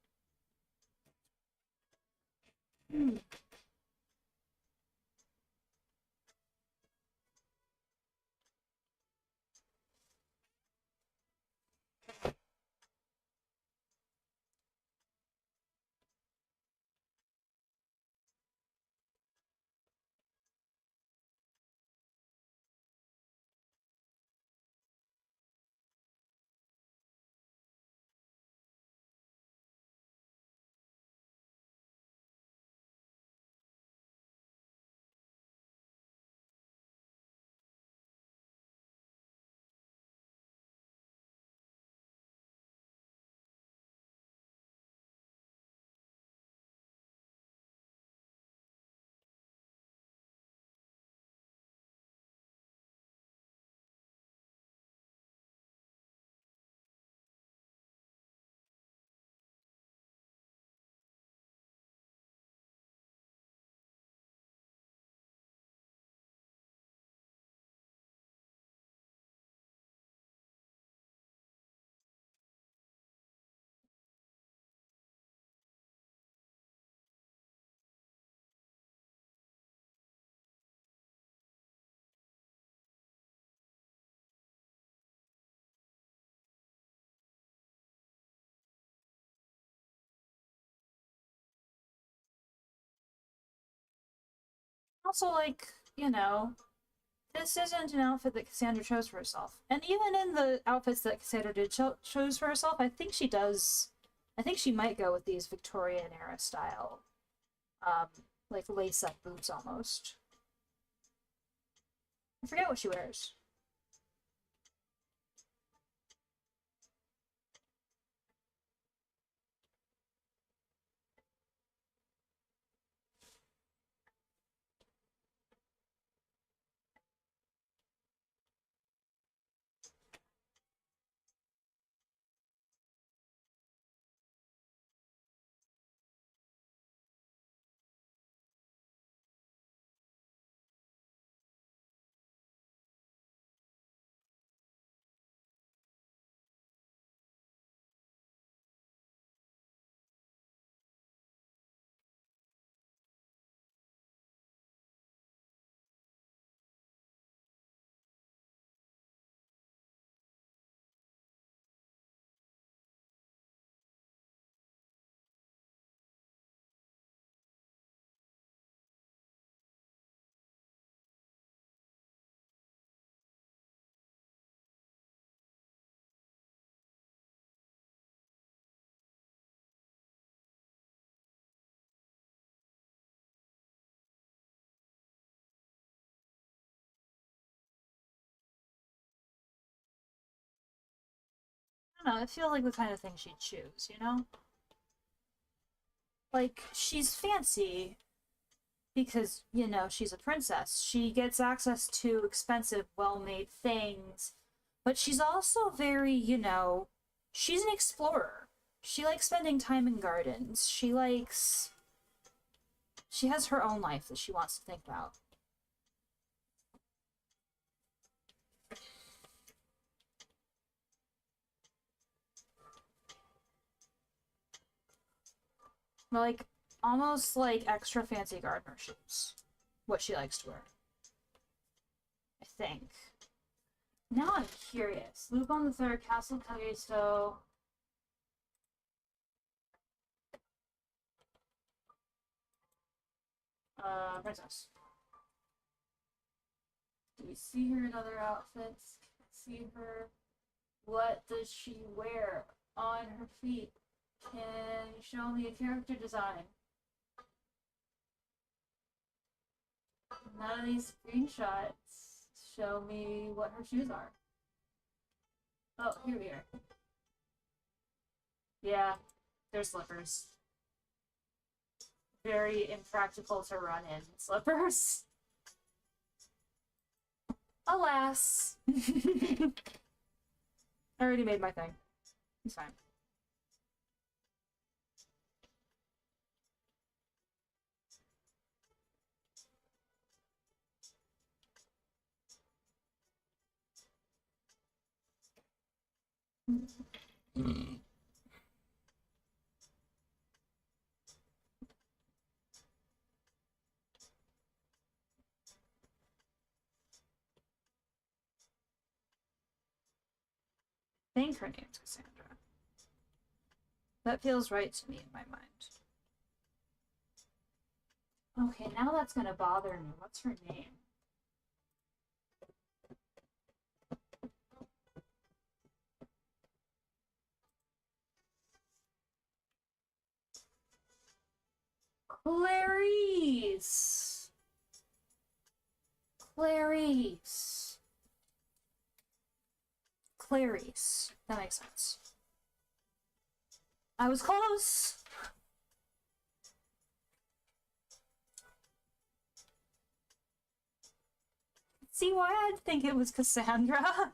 Also, like, you know, this isn't an outfit that Cassandra chose for herself. And even in the outfits that Cassandra did chose for herself, I think she does. I think she might go with these Victorian era style, um, like lace up boots almost. I forget what she wears. I don't know. I feel like the kind of thing she'd choose, you know? Like, she's fancy because, you know, she's a princess. She gets access to expensive, well made things, but she's also very, you know, she's an explorer. She likes spending time in gardens. She has her own life that she wants to think about. Like, almost like extra fancy gardener shoes. What she likes to wear. I think. Now I'm curious. Lupin the Third, Castle Cagliostro. Princess. Do we see her in other outfits? See her. What does she wear on her feet? Can you show me a character design? None of these screenshots show me what her shoes are. Oh, here we are. Yeah, they're slippers. Very impractical to run in slippers. Alas. I already made my thing. It's fine. I think her name's Cassandra. That feels right to me in my mind. Okay, now that's gonna bother me. What's her name? Clarice! Clarice. Clarice. That makes sense. I was close! See why I'd think it was Cassandra?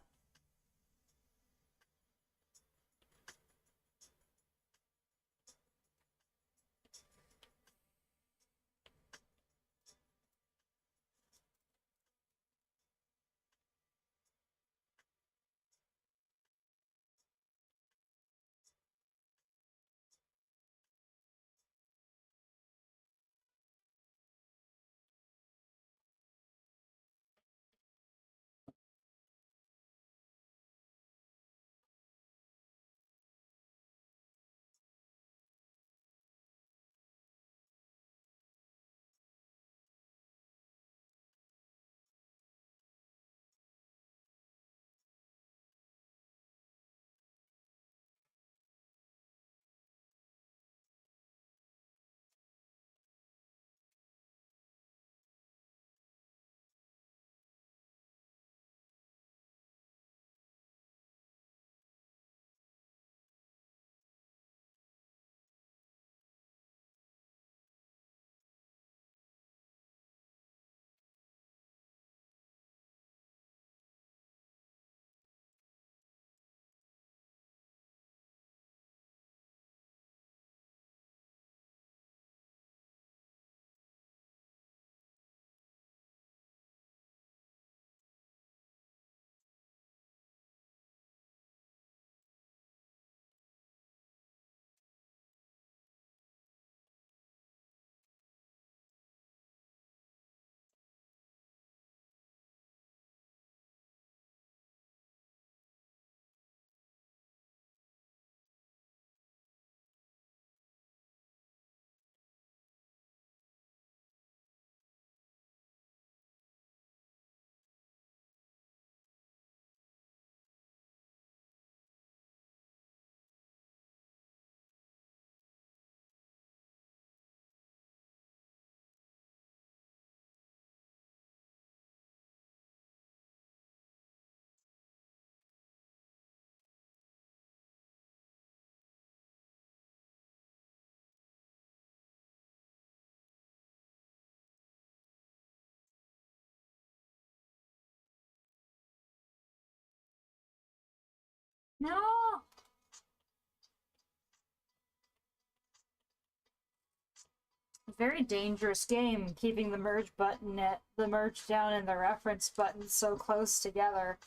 No! Very dangerous game, keeping the merge button at the merge down and the reference button so close together.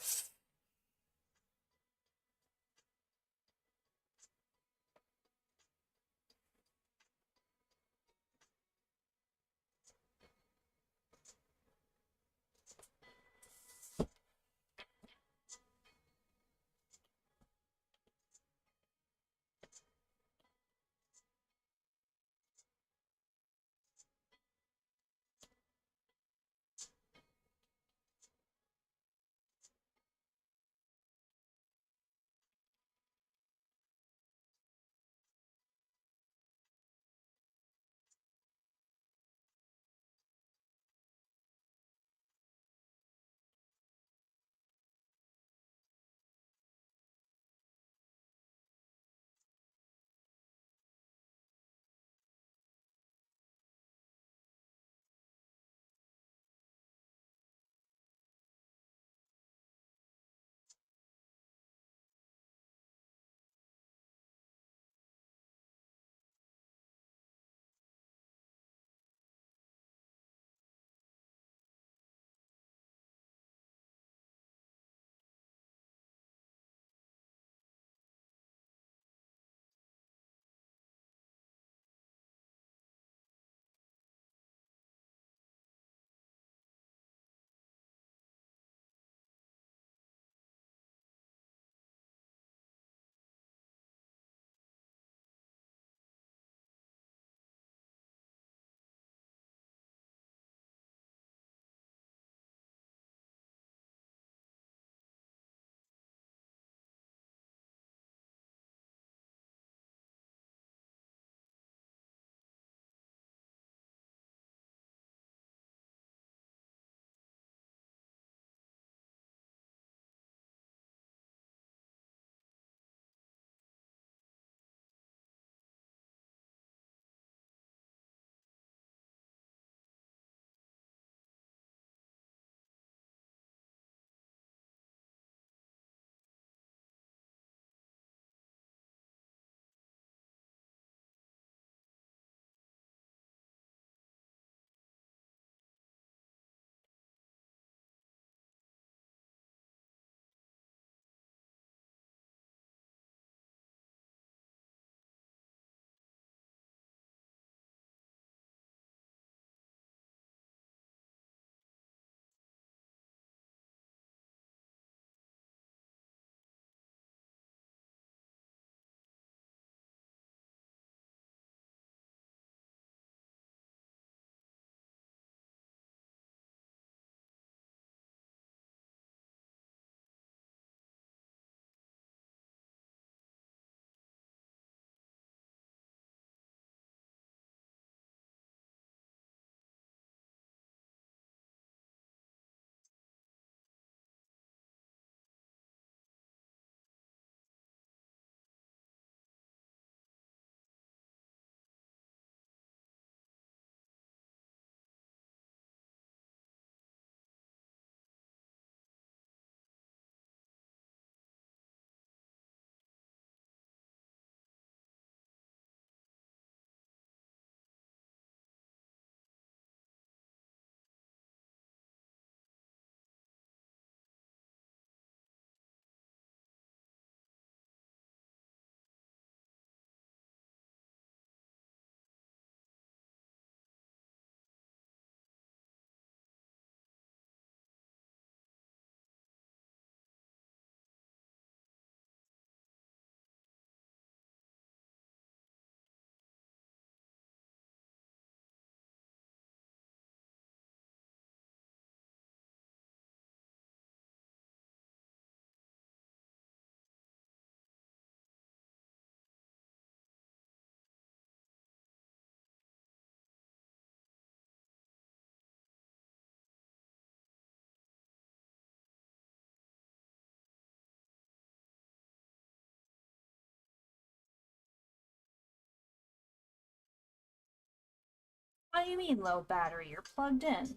What do you mean low battery? You're plugged in.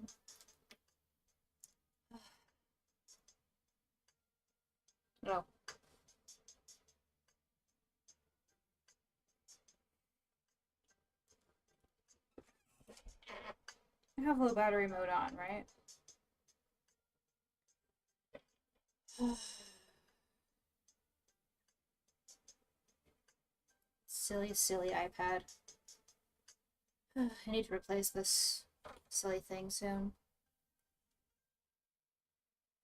No. I have low battery mode on, right? Silly, silly iPad. I need to replace this silly thing soon.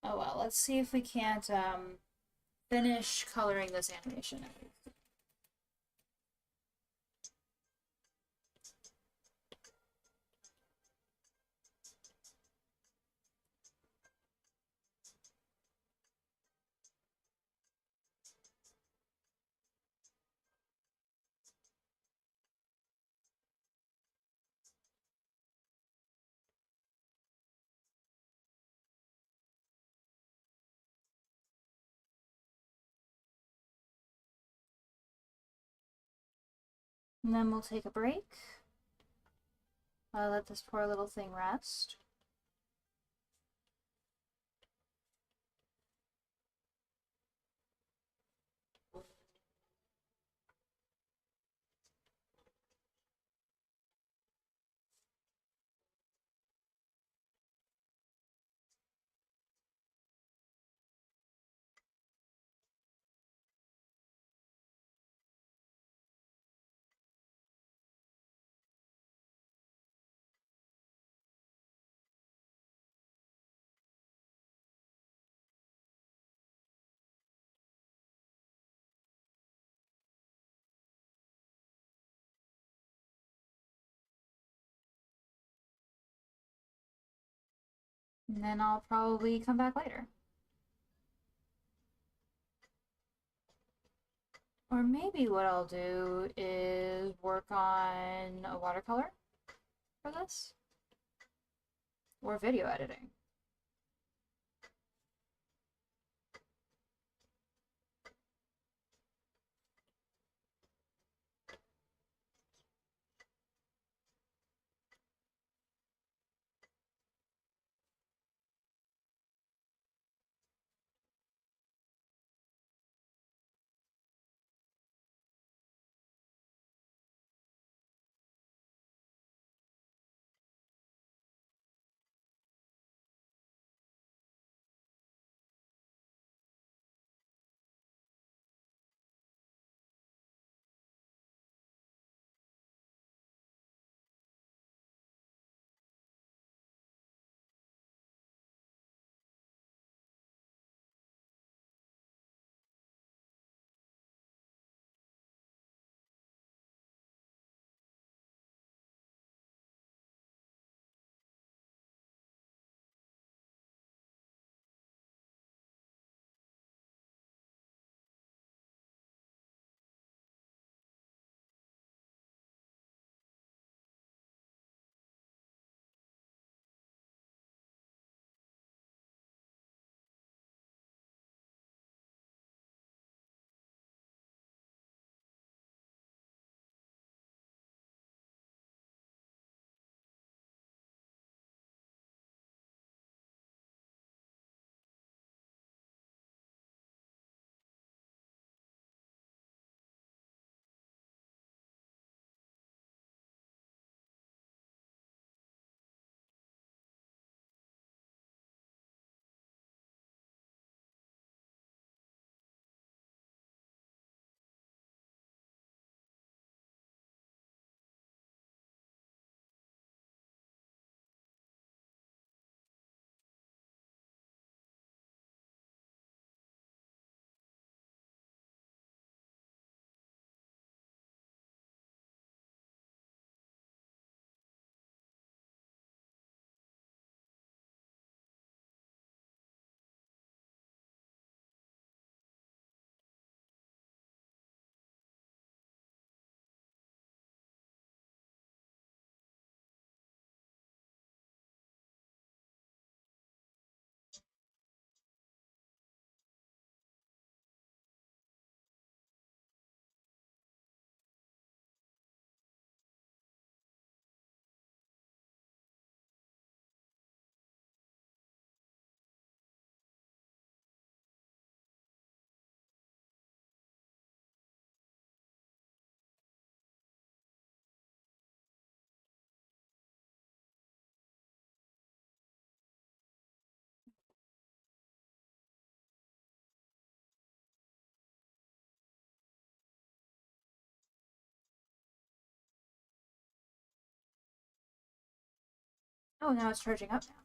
Oh well, let's see if we can't finish coloring this animation. And then we'll take a break. Let this poor little thing rest. And then I'll probably come back later. Or maybe what I'll do is work on a watercolor for this. Or video editing. Oh, now it's charging up now.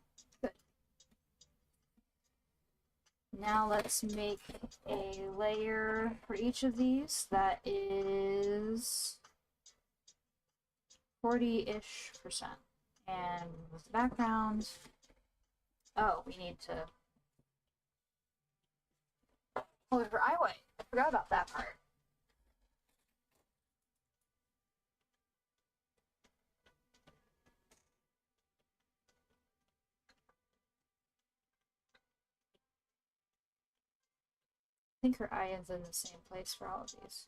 Good. Now let's make a layer for each of these that is 40-ish%. And with the background, oh, we need to color her eye white. I forgot about that part. I think her eye is in the same place for all of these.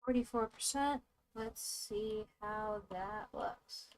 44%. Let's see how that looks.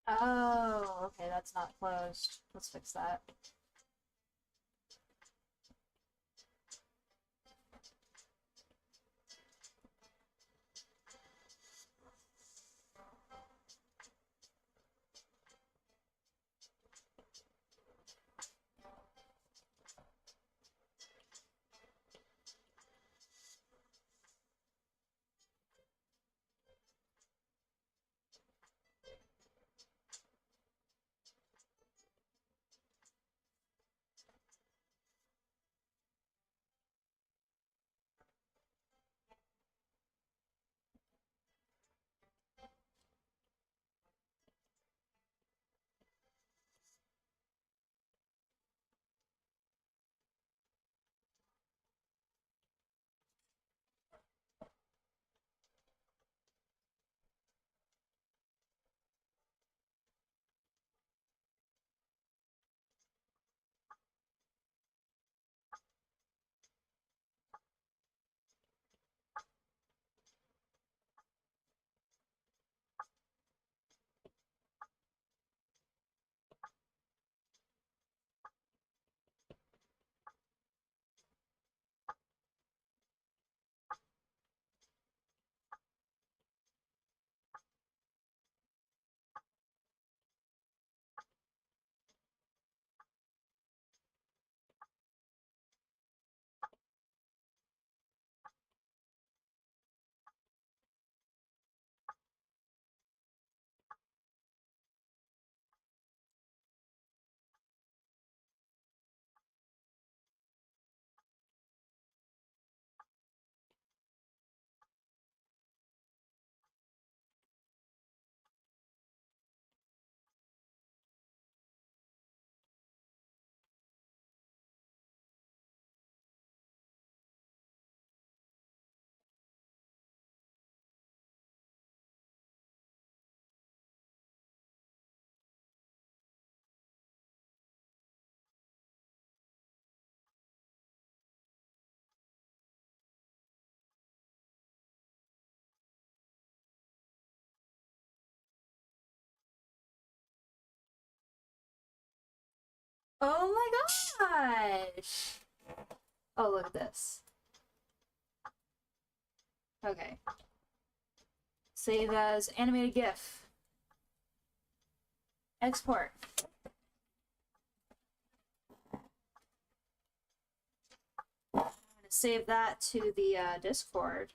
Oh, okay, that's not closed. Let's fix that. Oh my gosh! Oh, look at this. Okay. Save as animated GIF. Export. I'm gonna save that to the Discord.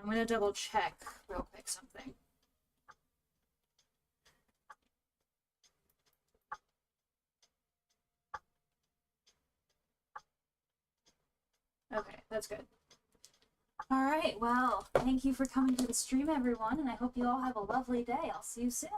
I'm gonna double check real quick something. Okay, that's good. Alright, well, thank you for coming to the stream, everyone, and I hope you all have a lovely day. I'll see you soon.